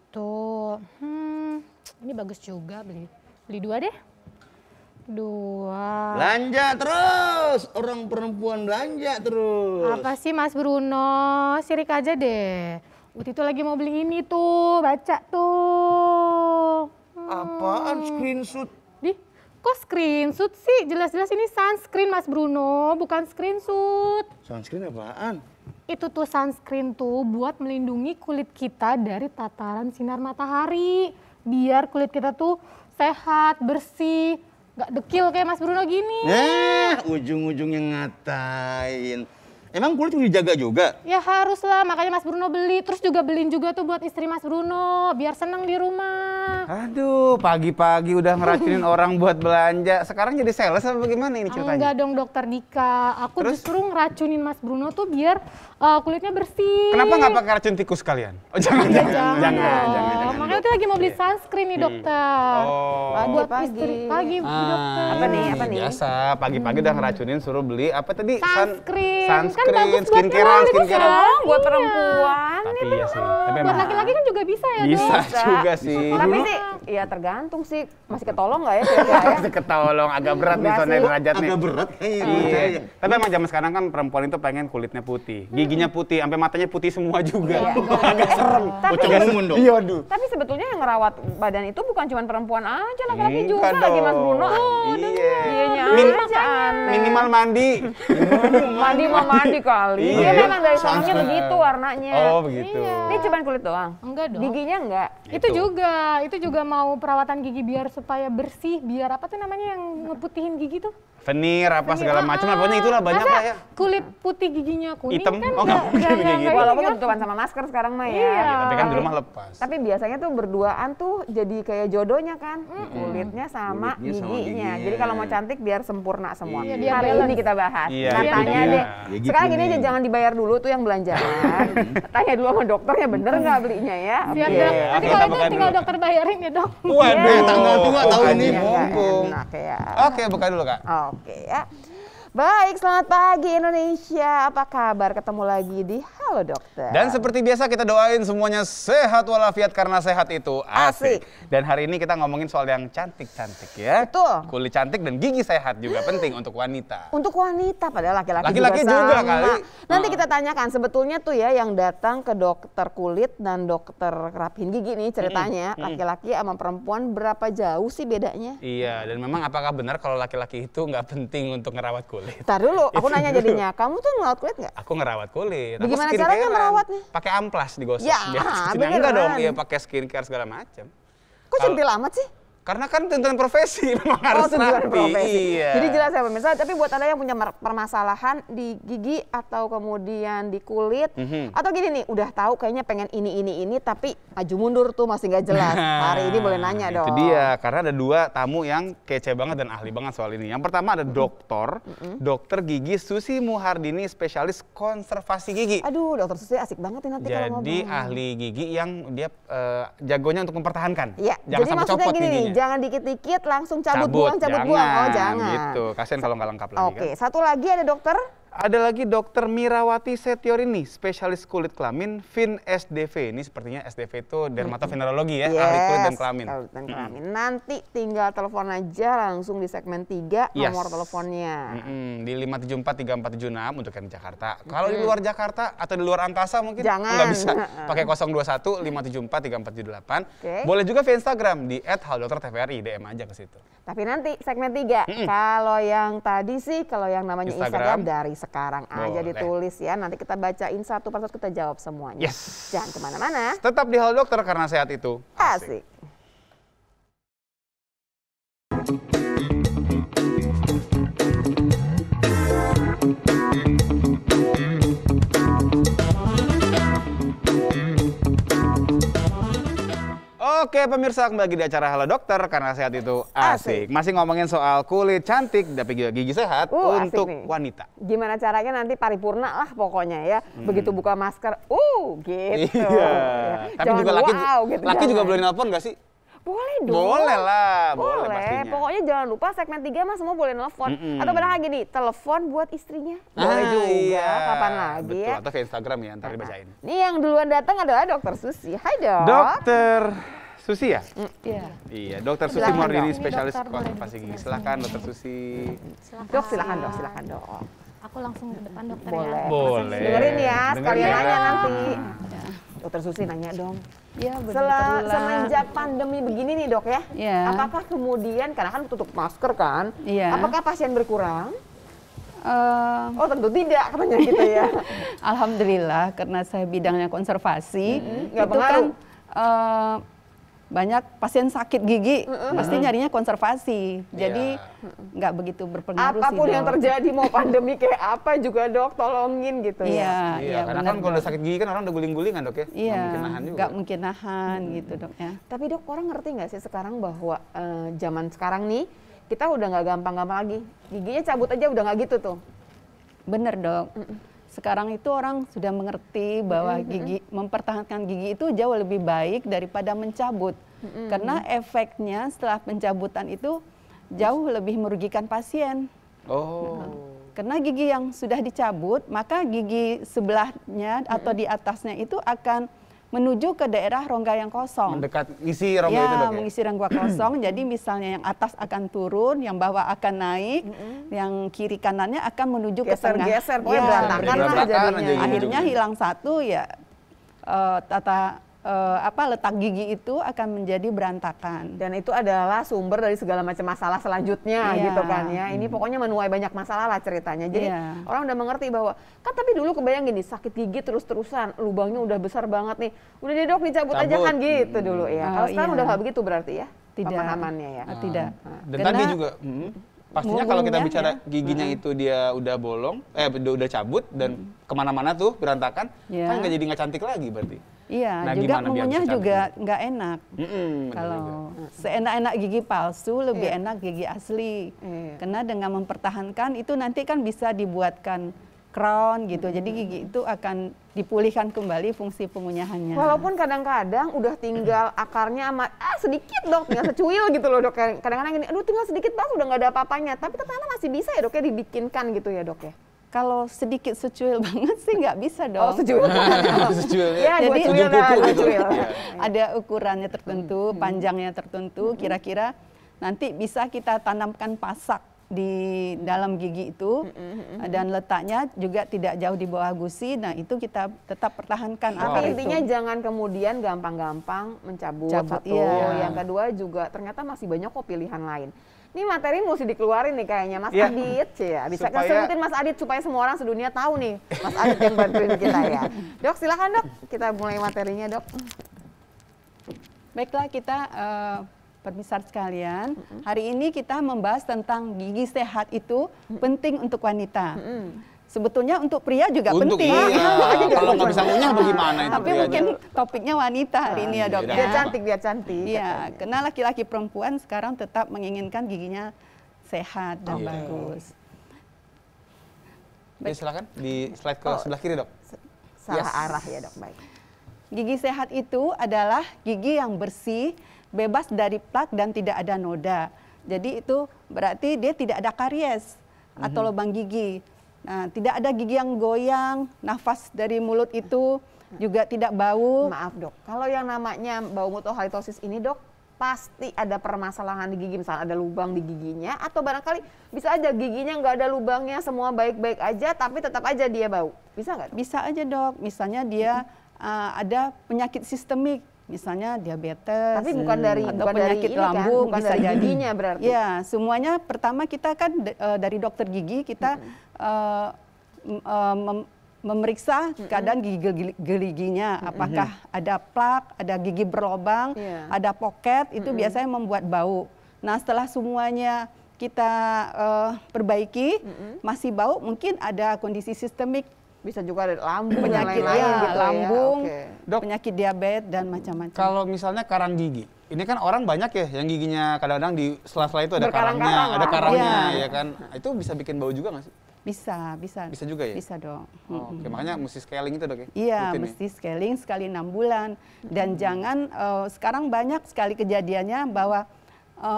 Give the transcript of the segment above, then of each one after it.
gitu. Ini bagus juga, beli 2 deh. 2. Belanja terus, orang perempuan belanja terus. Apa sih Mas Bruno? Sirik aja deh. Uti tuh lagi mau beli ini tuh, baca tuh. Apaan screenshot? Kok screenshot sih? Jelas-jelas ini sunscreen Mas Bruno, bukan screenshot. Sunscreen apaan? Itu tuh sunscreen tuh buat melindungi kulit kita dari tataran sinar matahari. Biar kulit kita tuh sehat, bersih, gak dekil kayak Mas Bruno gini. Ujung-ujungnya ngatain. Emang kulit udah dijaga juga? Ya harus lah, makanya Mas Bruno beli. Terus juga beliin juga tuh buat istri Mas Bruno, biar seneng di rumah. Aduh, pagi-pagi udah ngeracunin orang buat belanja. Sekarang jadi sales apa bagaimana ini ceritanya? Enggak dong Dokter Dika, aku justru ngeracunin Mas Bruno tuh biar kulitnya bersih. Kenapa nggak pakai racun tikus kalian? Oh jangan. Makanya tuh lagi mau beli sunscreen nih dokter. Buat istri pagi dokter. Apa nih? Biasa, pagi-pagi udah ngeracunin suruh beli apa tadi? Sunscreen. Kan bagus buat skincare buat perempuan. Tapi iya sih. Tapi buat laki-laki kan juga bisa ya, bisa juga sih. Tapi sih, ya tergantung sih. Masih ketolong nggak ya kira-kira? Masih ketolong, agak berat nih soalnya derajatnya. Agak berat Iya. Tapi emang zaman sekarang kan perempuan itu pengen kulitnya putih, giginya putih, sampai matanya putih semua juga. Agak serem. Iya, aduh. Tapi sebetulnya yang ngerawat badan itu bukan cuma perempuan aja, laki-laki juga lagi Mas Bruno. Iya. Minimal mandi. mandi kali. Dia memang dari sononya begitu warnanya. Oh begitu. Ini cuma kulit doang? Enggak dong. Giginya enggak? Itu juga mau perawatan gigi biar supaya bersih, biar apa tuh namanya yang ngeputihin gigi tuh? Veneer apa segala macam lah, pokoknya itulah banyak lah ya. Kulit putih giginya kuning hitam kan nggak mungkin kayak gitu. Walaupun ketutupan sama masker sekarang mah ya. Iya. Tapi kan di rumah lepas. Tapi biasanya tuh berduaan tuh jadi kayak jodohnya kan, kulitnya sama giginya. Jadi kalau mau cantik biar sempurna semua. Iya, Hari ini kita bahas. Iya, Tanya deh. gitu Sekarang gini nih. aja, jangan dibayar dulu tuh yang belanjaan. Tanya dulu sama dokternya bener nggak belinya ya. Siap Oke. dok. Nanti Oke, kalau kita itu buka tinggal dulu. dokter bayarin ya dok. Waduh, tanggal tua tahun ini. Haji mumpung. Enak ya. Oke, buka dulu Kak. Oke ya. Baik, selamat pagi Indonesia. Apa kabar? Ketemu lagi di Halo Dokter. Dan seperti biasa kita doain semuanya sehat walafiat karena sehat itu asik. Dan hari ini kita ngomongin soal yang cantik-cantik ya. Betul. Kulit cantik dan gigi sehat juga penting untuk wanita. Untuk wanita, padahal laki-laki juga sama. kali. Nanti kita tanyakan sebetulnya tuh ya yang datang ke dokter kulit dan dokter rapihin gigi nih ceritanya. Laki-laki sama perempuan berapa jauh sih bedanya? Iya, dan memang apakah benar kalau laki-laki itu nggak penting untuk ngerawat kulit? Ntar dulu, aku nanya jadinya, kamu tuh ngerawat kulit nggak? Aku ngerawat kulit. Bagaimana caranya merawatnya? Pakai amplas digosok. Ya, Enggak beneran. dong, iya pakai skincare segala macam. Kok centil amat sih? Karena kan tuntutan profesi memang harus tuntutan rapi. profesi. Iya. Jadi jelas ya pemirsa, tapi buat Anda yang punya permasalahan di gigi atau kemudian di kulit, atau gini nih, udah tahu kayaknya pengen ini, tapi maju mundur tuh masih nggak jelas. Hari ini boleh nanya dong. Itu dia, karena ada 2 tamu yang kece banget dan ahli banget soal ini. Yang pertama ada dokter gigi Susi Muhardini, spesialis konservasi gigi. Aduh, dokter Susi asik banget nih nanti kalau ngomong. Jadi ahli gigi yang dia jagonya untuk mempertahankan. Iya, Jangan jadi sampai maksudnya copot gini nih, giginya. jangan dikit-dikit langsung cabut buang. Jangan. Gitu, kasihan kalau nggak lengkap lagi Oke, kan. satu lagi ada dokter. Ada lagi dokter Mirawati Setiorini, spesialis kulit kelamin, Fin SDV. Ini sepertinya SDV itu dermatovenerologi ya, ahli kulit dan kelamin. Kulit dan kelamin. Nanti tinggal telepon aja langsung di segmen 3 nomor teleponnya. Di 5743476 untuk yang di Jakarta. Kalau di luar Jakarta atau di luar angkasa mungkin Jangan. nggak bisa. Pakai 021 5743478. Oke. Boleh juga via Instagram di @haldoktertvri, DM aja ke situ. Tapi nanti segmen 3, kalau yang tadi sih, kalau yang namanya Instagram Instagram dari sekarang aja boleh. ditulis ya. Nanti kita bacain satu persatu, kita jawab semuanya. Yes. Jangan kemana-mana. Tetap di Halo Dokter karena sehat itu Asik. Oke pemirsa, kembali lagi di acara Halo Dokter karena sehat itu asik. Masih ngomongin soal kulit cantik, tapi juga gigi sehat untuk nih. wanita. Gimana caranya nanti paripurna lah pokoknya ya. Begitu buka masker, gitu. Iya. Ya. Tapi Jangan juga wow, gitu, laki juga jangan. boleh nelpon nggak sih? Boleh dong. Boleh lah, boleh Boleh. pastinya. Pokoknya jangan lupa segmen 3 Mas semua boleh nelfon. Atau barangkali gini, telepon buat istrinya. Boleh juga. Iya. Kapan lagi Betul, ya? atau ke Instagram ya, ntar dibacain. Nih yang duluan datang adalah Dokter Susi. Hai dok. Dokter Susi ya? Iya. Iya, Dokter Susi Silakan, Muardini, Dok. Ini spesialis dokter boleh konservasi gigi. dijelaskan. Silahkan Dokter Susi. Dok silakan dok. Aku langsung ke depan dokter Boleh. ya. Boleh. Dengerin ya, Dengerin sekalian ya. nanya nanti. Dokter Susi nanya dong. Iya, betul. Semenjak pandemi begini nih dok ya, Iya. apakah kemudian, karena kan tutup masker kan, Iya. apakah pasien berkurang? Eh, Oh tentu tidak, katanya gitu ya. Alhamdulillah, karena saya bidangnya konservasi, nggak itu kan pengaruh. banyak pasien sakit gigi, pasti nyarinya konservasi. Jadi nggak begitu berpengaruh Apapun sih, yang Dok. terjadi, mau pandemi kayak apa juga dok, tolongin gitu ya. Iya, Iya, karena benar, kan kalau udah Dok. sakit gigi kan orang udah guling-gulingan dok ya? Iya, Nggak mungkin nahan juga. nggak mungkin nahan gitu dok ya. Tapi dok, orang ngerti nggak sih sekarang bahwa zaman sekarang nih, kita udah nggak gampang-gampang lagi. Giginya cabut aja udah nggak gitu tuh. Bener dok. Sekarang itu orang sudah mengerti bahwa gigi, mempertahankan gigi itu jauh lebih baik daripada mencabut. Karena efeknya setelah pencabutan itu jauh lebih merugikan pasien. Oh. Karena gigi yang sudah dicabut, maka gigi sebelahnya atau di atasnya itu akan menuju ke daerah rongga yang kosong. Mendekat isi rongga Ya, itu dok ya? mengisi rongga kosong. Jadi misalnya yang atas akan turun, yang bawah akan naik, yang kiri kanannya akan menuju ke tengah. Geser-geser, pokoknya Ya, berantakan lah berantakan aja jadinya. gitu. Akhirnya hilang satu ya letak gigi itu akan menjadi berantakan. Dan itu adalah sumber dari segala macam masalah selanjutnya Iya. gitu kan ya. Ini pokoknya menuai banyak masalah lah ceritanya. Jadi Iya. orang udah mengerti bahwa kan tapi dulu kebayang gini, sakit gigi terus-terusan, lubangnya udah besar banget nih. Udah deh dok, dicabut aja Cabut. kan gitu dulu ya. Oh, Kalau sekarang iya. udah nggak begitu berarti ya? Tidak. Pemahamannya ya. Tidak. Dan Karena tadi juga, pastinya kalau kita ngomongnya bicara ya. giginya itu dia udah bolong, udah cabut dan kemana-mana tuh berantakan, Ya. kan nggak jadi nggak cantik lagi berarti. Iya, Nah, juga gimana biar mengunyah bisa juga cantik? nggak enak. Bener juga. Kalau seenak-enak gigi palsu, lebih Iya. enak gigi asli. Iya. Karena dengan mempertahankan itu nanti kan bisa dibuatkan crown gitu. Jadi gigi itu akan dipulihkan kembali fungsi pengunyahannya. Walaupun kadang-kadang udah tinggal akarnya amat sedikit dok, tinggal secuil gitu loh dok. Kadang-kadang gini, aduh tinggal sedikit banget udah nggak ada apa-apanya. Tapi ternyata masih bisa ya dok ya dibikinkan gitu ya dok ya. Kalau sedikit secuil banget sih nggak bisa dong. Oh secuil. Secuil Ya, ya. dua Jadi cuil dah, ujung dua kuku cuil. gitu. Iya. Ada ukurannya tertentu, panjangnya tertentu, kira-kira nanti bisa kita tanamkan pasak di dalam gigi itu, dan letaknya juga tidak jauh di bawah gusi. Nah itu kita tetap pertahankan Tapi akar intinya itu. jangan kemudian gampang-gampang mencabut Cabut, satu. iya. Yang kedua juga ternyata masih banyak kok pilihan lain. Ini materi mesti dikeluarin nih kayaknya Mas Iya. Adit ya. Bisa Supaya- sebutin Mas Adit supaya semua orang sedunia tahu nih Mas Adit yang bantuin kita ya. Dok silakan dok, kita mulai materinya dok. Baiklah kita pemirsa sekalian, hari ini kita membahas tentang gigi sehat itu penting untuk wanita. Sebetulnya untuk pria juga Untuk penting. iya, kalau nggak bisa ngunyah bagaimana itu Tapi pria mungkin aja. topiknya wanita hari ini ya dok. iya, ya. Biar cantik, biar cantik. Iya, karena laki-laki perempuan sekarang tetap menginginkan giginya sehat dan Iya. bagus. Ya, silakan di slide ke sebelah kiri dok. Salah Yes. arah ya dok, baik. Gigi sehat itu adalah gigi yang bersih, bebas dari plak dan tidak ada noda. Jadi itu berarti dia tidak ada karies atau lubang gigi. Nah, tidak ada gigi yang goyang, nafas dari mulut itu juga tidak bau. Maaf dok, kalau yang namanya bau mutu halitosis ini dok, pasti ada permasalahan di gigi, misalnya ada lubang di giginya, atau barangkali bisa aja giginya nggak ada lubangnya, semua baik-baik aja, tapi tetap aja dia bau. Bisa nggak dok? Bisa aja dok, misalnya dia ada penyakit sistemik, misalnya diabetes, Tapi bukan dari atau bukan dari penyakit ini kan, lambung bukan bisa dari jadi. giginya berarti. Ya, semuanya pertama kita kan dari dokter gigi kita memeriksa keadaan giginya, apakah ada plak, ada gigi berlobang, Iya. ada pocket, itu biasanya membuat bau. Nah, setelah semuanya kita perbaiki, masih bau, mungkin ada kondisi sistemik, Bisa juga ada lambung dan penyakit lain-lain ya, gitu lambung, ya. Oke. Dok. penyakit diabetes dan macam-macam. Kalau misalnya karang gigi, ini kan orang banyak ya yang giginya kadang-kadang di sela-sela itu ada Berkarang-karang karangnya, ada lah. karangnya Iya. ya kan. Itu bisa bikin bau juga nggak sih? Bisa Bisa juga ya? Bisa dong. Oh, oke, makanya mesti scaling itu dok ya? Iya, Rutin ya? mesti scaling sekali 6 bulan. Dan jangan, sekarang banyak sekali kejadiannya bahwa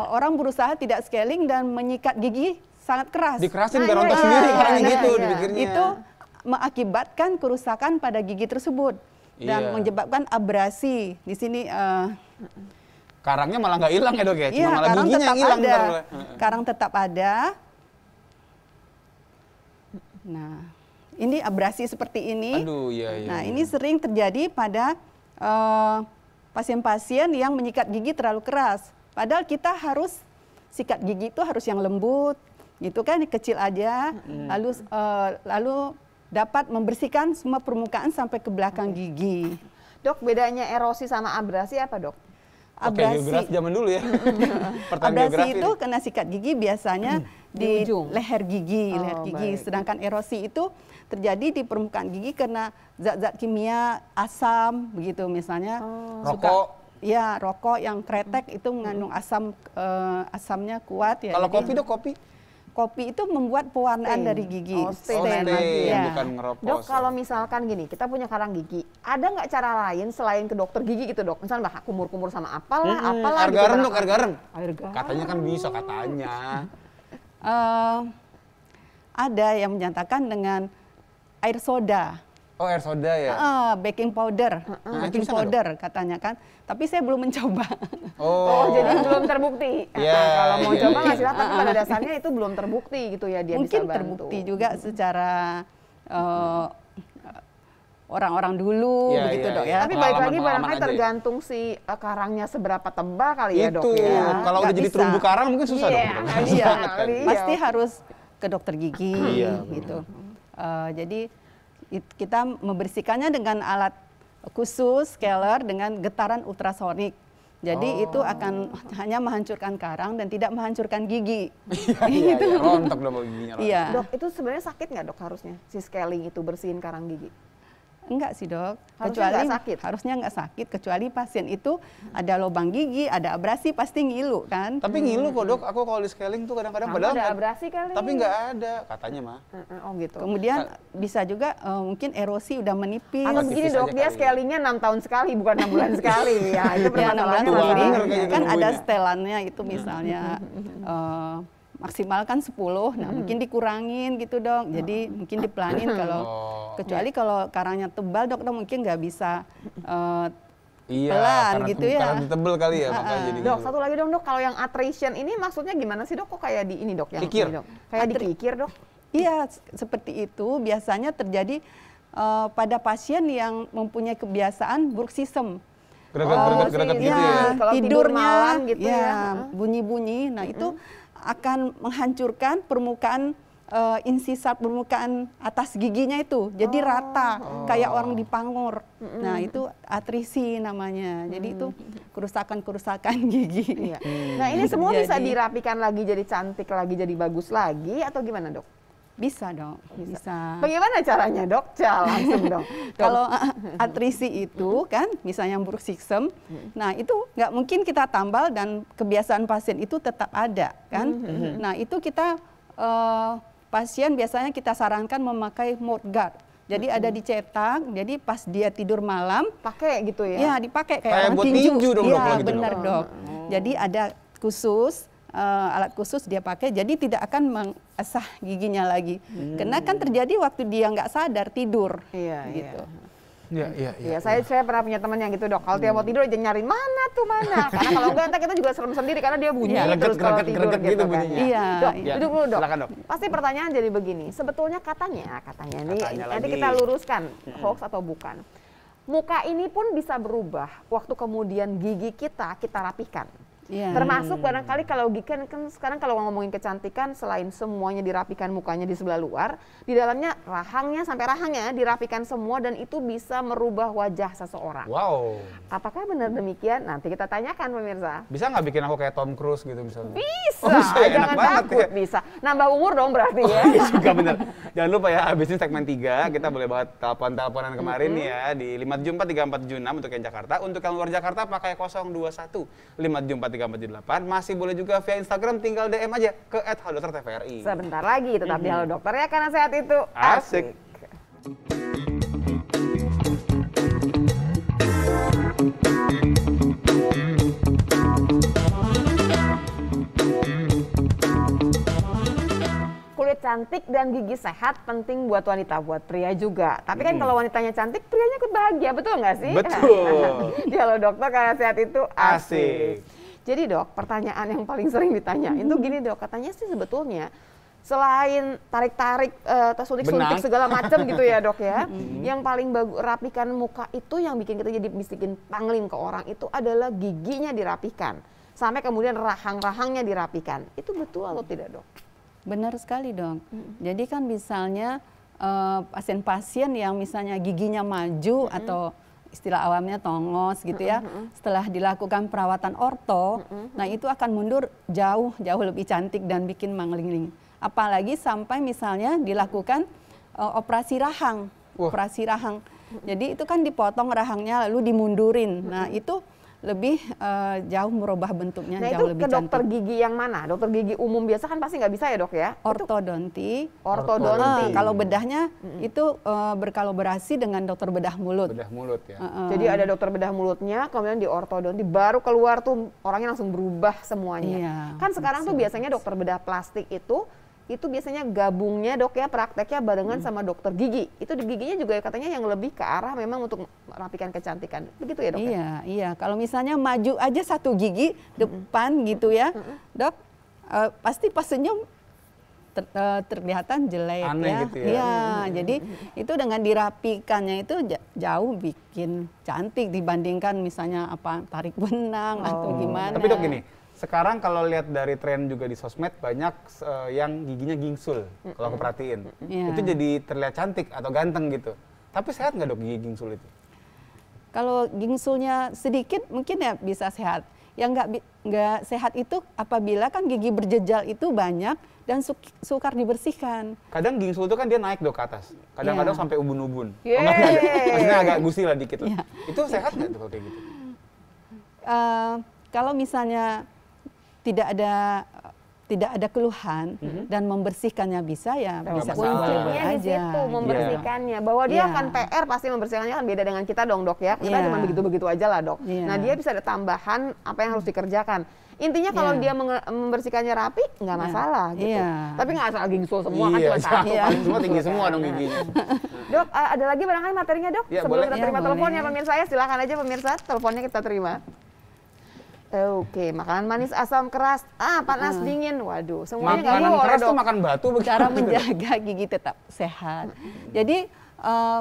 orang berusaha tidak scaling dan menyikat gigi sangat keras. Dikerasin biar rontok sendiri, karena gitu dipikirnya. Itu mengakibatkan kerusakan pada gigi tersebut. Dan Iya. menyebabkan abrasi. Di sini, Karangnya malah nggak hilang ya dok ya? Cuma iya, malah karang giginya tetap yang hilang. ada. ntar malah. Karang tetap ada. Nah, ini abrasi seperti ini. Aduh, iya. Nah, ini sering terjadi pada pasien-pasien yang menyikat gigi terlalu keras. Padahal kita harus sikat gigi itu harus yang lembut, gitu kan, kecil aja. Lalu dapat membersihkan semua permukaan sampai ke belakang gigi. Dok, bedanya erosi sama abrasi apa dok? Oke, geografi zaman dulu ya. Pertanyaan Abrasi geografi itu nih. kena sikat gigi biasanya Di di ujung. leher gigi, baik. Sedangkan erosi itu terjadi di permukaan gigi karena zat-zat kimia, asam begitu misalnya. Rokok. Ya, rokok yang kretek itu mengandung asam, asamnya kuat ya. Kalau Jadi, kopi dok, kopi? kopi itu membuat pewarnaan Stain. dari gigi. Oh, stain. Oh, stain, ya. bukan ngeropos. Dok, kalau misalkan gini, kita punya karang gigi, ada nggak cara lain selain ke dokter gigi gitu dok? Misalnya bah kumur-kumur sama apalah, apalah. Air gitu, garam karang- dok, air garam. Air garam. Katanya kan bisa, katanya. Ada yang menyatakan dengan air soda. Oh, air soda ya? Baking powder, Nah, itu baking bisa nggak, powder katanya kan. Tapi saya belum mencoba. Oh, jadi belum terbukti. Iya, Kalau mau iya, coba iya. nggak silahkan, tapi pada dasarnya itu belum terbukti gitu ya, dia Mungkin bisa bantu. terbukti juga secara orang-orang dulu Iya, begitu iya, dok iya. ya. Tapi balik lagi Pengalaman barangkali aja ya. tergantung si karangnya seberapa tebal kali ya dok Itu, ya. kalau udah Nggak jadi bisa. terumbu karang mungkin susah Iya, dong. nggak Susah bisa. banget kan. Iya. Pasti harus ke dokter gigi Iya, gitu. Jadi kita membersihkannya dengan alat khusus scaler dengan getaran ultrasonik. Jadi itu akan hanya menghancurkan karang dan tidak menghancurkan gigi. Iya, iya, rontok dong kalau giginya rontok. Iya. Dok, itu sebenarnya sakit nggak dok harusnya si scaling itu bersihin karang gigi? Enggak sih dok, Harusnya nggak sakit? harusnya nggak sakit kecuali pasien itu ada lubang gigi, ada abrasi pasti ngilu kan. Tapi ngilu kok dok, aku kalau di scaling tuh kadang-kadang Kamu padahal ada nggak- abrasi kali? Tapi nggak ada, katanya mah. Oh gitu. Kemudian bisa juga mungkin erosi udah menipis. Atau tipis begini aja dok, dia kali. scalingnya 6 tahun sekali, bukan 6 bulan sekali. Ya, itu Ya, 6 bulan permasalahannya Tua sekali. bener masalahnya. kayaknya Kan ada nungguinnya. setelannya itu misalnya maksimal kan 10, nah mungkin dikurangin gitu dok. Jadi mungkin dipelanin kalau kecuali kalau karangnya tebal dok mungkin nggak bisa Iya, pelan karena gitu ya. Karena tebel kali ya, makanya jadi Dok, ngilu. satu lagi dong dok, kalau yang attrition ini maksudnya gimana sih dok? Kok kayak di ini dok? Yang Kikir. ini, dok? Kayak dikikir dok? Iya, seperti itu biasanya terjadi pada pasien yang mempunyai kebiasaan bruxism. Greget-greget gitu iya. ya. Kalau tidur tidurnya malam gitu ya. bunyi-bunyi. Nah, itu akan menghancurkan permukaan insisar permukaan atas giginya itu. Jadi rata kayak orang dipangur. Nah, itu atrisi namanya. Jadi itu kerusakan-kerusakan gigi. Iya. Nah ini semua bisa Jadi- dirapikan lagi, jadi cantik lagi, jadi bagus lagi, atau gimana dok? Bisa dong, bisa. Bagaimana caranya dok? Langsung dong. Kalau atrisi itu kan, misalnya yang bruxism, nah itu nggak mungkin kita tambal dan kebiasaan pasien itu tetap ada kan. Nah itu kita pasien biasanya kita sarankan memakai mouth guard. Jadi ada dicetak, jadi pas dia tidur malam, Pakai gitu ya? ya dipakai kayak Kayak orang buat tinju. tinju dong, Dok, Iya kalau gitu, benar Dok. dok. Jadi ada khusus alat khusus dia pakai, jadi tidak akan mengasah giginya lagi. Karena kan terjadi waktu dia nggak sadar tidur. Iya, gitu. Iya, iya, Iya, saya pernah punya teman yang gitu dok. Kalau dia mau tidur aja nyariin mana tuh mana. Karena kalau enggak entar kita juga serem sendiri karena dia bunyi Iya, terus kalau greget, tidur greget gitu gitu kan. bunyinya. Iya. Dok, Iya. duduk dulu dok. Silakan, Dok. Pasti pertanyaan jadi begini. Sebetulnya katanya nih, Katanya nanti lagi. kita luruskan hoax atau bukan. Muka ini pun bisa berubah waktu kemudian gigi kita rapikan. Iya. Termasuk barangkali kalau gigi kan sekarang kalau ngomongin kecantikan selain semuanya dirapikan mukanya di sebelah luar, di dalamnya rahangnya sampai rahangnya dirapikan semua dan itu bisa merubah wajah seseorang. Wow. Apakah benar demikian? Nanti kita tanyakan pemirsa. Bisa nggak bikin aku kayak Tom Cruise gitu misalnya? Bisa, Oh, bisa ya? jangan Enak banget takut ya. bisa. Nambah umur dong berarti ya. Iya juga bener. Jangan lupa ya, habis ini segmen 3, kita boleh banget telepon-teleponan kemarin nih ya, di 5743476 untuk yang Jakarta. Untuk yang luar Jakarta pakai 021 5743476. 88348. Masih boleh juga via Instagram, tinggal DM aja ke @haloDokterTVRI. Sebentar lagi tetap di Halo Dokter ya, karena sehat itu Asik. Kulit cantik dan gigi sehat penting buat wanita, buat pria juga. Tapi kan kalau wanitanya cantik, prianya ikut bahagia, betul nggak sih? Betul. Di Halo Dokter, karena sehat itu Asik. Jadi dok, pertanyaan yang paling sering ditanya itu gini dok, katanya sih sebetulnya selain tarik-tarik atau suntik-suntik Benang. segala macam gitu ya dok ya, yang paling bagus rapikan muka itu yang bikin kita jadi bikin pangling ke orang itu adalah giginya dirapikan, sampai kemudian rahang-rahangnya dirapikan. Itu betul atau tidak dok? Benar sekali dong. Jadi kan misalnya pasien-pasien yang misalnya giginya maju atau istilah awamnya tongos gitu ya, setelah dilakukan perawatan orto, nah itu akan mundur jauh lebih cantik dan bikin mangling. Apalagi sampai misalnya dilakukan operasi rahang, operasi rahang. Jadi itu kan dipotong rahangnya lalu dimundurin. Nah itu lebih jauh merubah bentuknya, Nah jauh itu lebih ke dokter cantik. gigi yang mana? Dokter gigi umum biasa kan pasti nggak bisa ya dok ya? Ortodonti. Ortodonti. Kalau bedahnya itu berkolaborasi dengan dokter bedah mulut. Bedah mulut ya. Jadi ada dokter bedah mulutnya, kemudian di ortodonti, baru keluar tuh orangnya langsung berubah semuanya. Iya, Kan sekarang tuh biasanya dokter bedah plastik itu biasanya gabungnya dok ya, prakteknya barengan sama dokter gigi. Itu di giginya juga katanya yang lebih ke arah memang untuk merapikan kecantikan. Begitu ya dok? Iya, iya. Kalau misalnya maju aja satu gigi depan gitu ya, dok, pasti pas senyum terlihatan jelek Aneh ya. gitu ya. Iya, jadi itu dengan dirapikannya itu jauh bikin cantik dibandingkan misalnya apa tarik benang atau gimana. Tapi dok gini, sekarang kalau lihat dari tren juga di sosmed banyak yang giginya gingsul, kalau aku perhatiin. Iya. Itu jadi terlihat cantik atau ganteng gitu. Tapi sehat nggak dok gigi gingsul itu? Kalau gingsulnya sedikit mungkin ya bisa sehat. Yang nggak sehat itu apabila kan gigi berjejal itu banyak dan sukar dibersihkan. Kadang gingsul itu kan dia naik dok ke atas. Kadang-kadang Iya. sampai ubun-ubun. Yeay. Maksudnya agak gusi lah dikit lah. Iya. Itu sehat nggak tuh kalau kayak gitu? Kalau misalnya tidak ada keluhan dan membersihkannya bisa ya Nggak bisa masalah. boleh Kuncinya di aja. situ membersihkannya. Bahwa dia Iya. akan PR pasti membersihkannya kan beda dengan kita dong dok ya. Kita Iya. cuma begitu-begitu aja lah dok. Iya. Nah dia bisa ada tambahan apa yang harus dikerjakan. Intinya kalau Iya. dia membersihkannya rapi nggak Iya. masalah gitu. Iya. Tapi nggak asal gingsul semua kan Iya, cuma satu. Iya. kan. semua tinggi semua dong giginya. Dok, ada lagi barangkali materinya dok? Ya, Sebelum boleh. kita Ya, terima boleh. teleponnya pemirsa ya, silakan aja pemirsa, teleponnya kita terima. Oke, makanan manis asam keras, panas dingin, waduh, semuanya nggak Makanan boleh keras dok. tuh makan batu begitu. Cara menjaga gigi tetap sehat. Jadi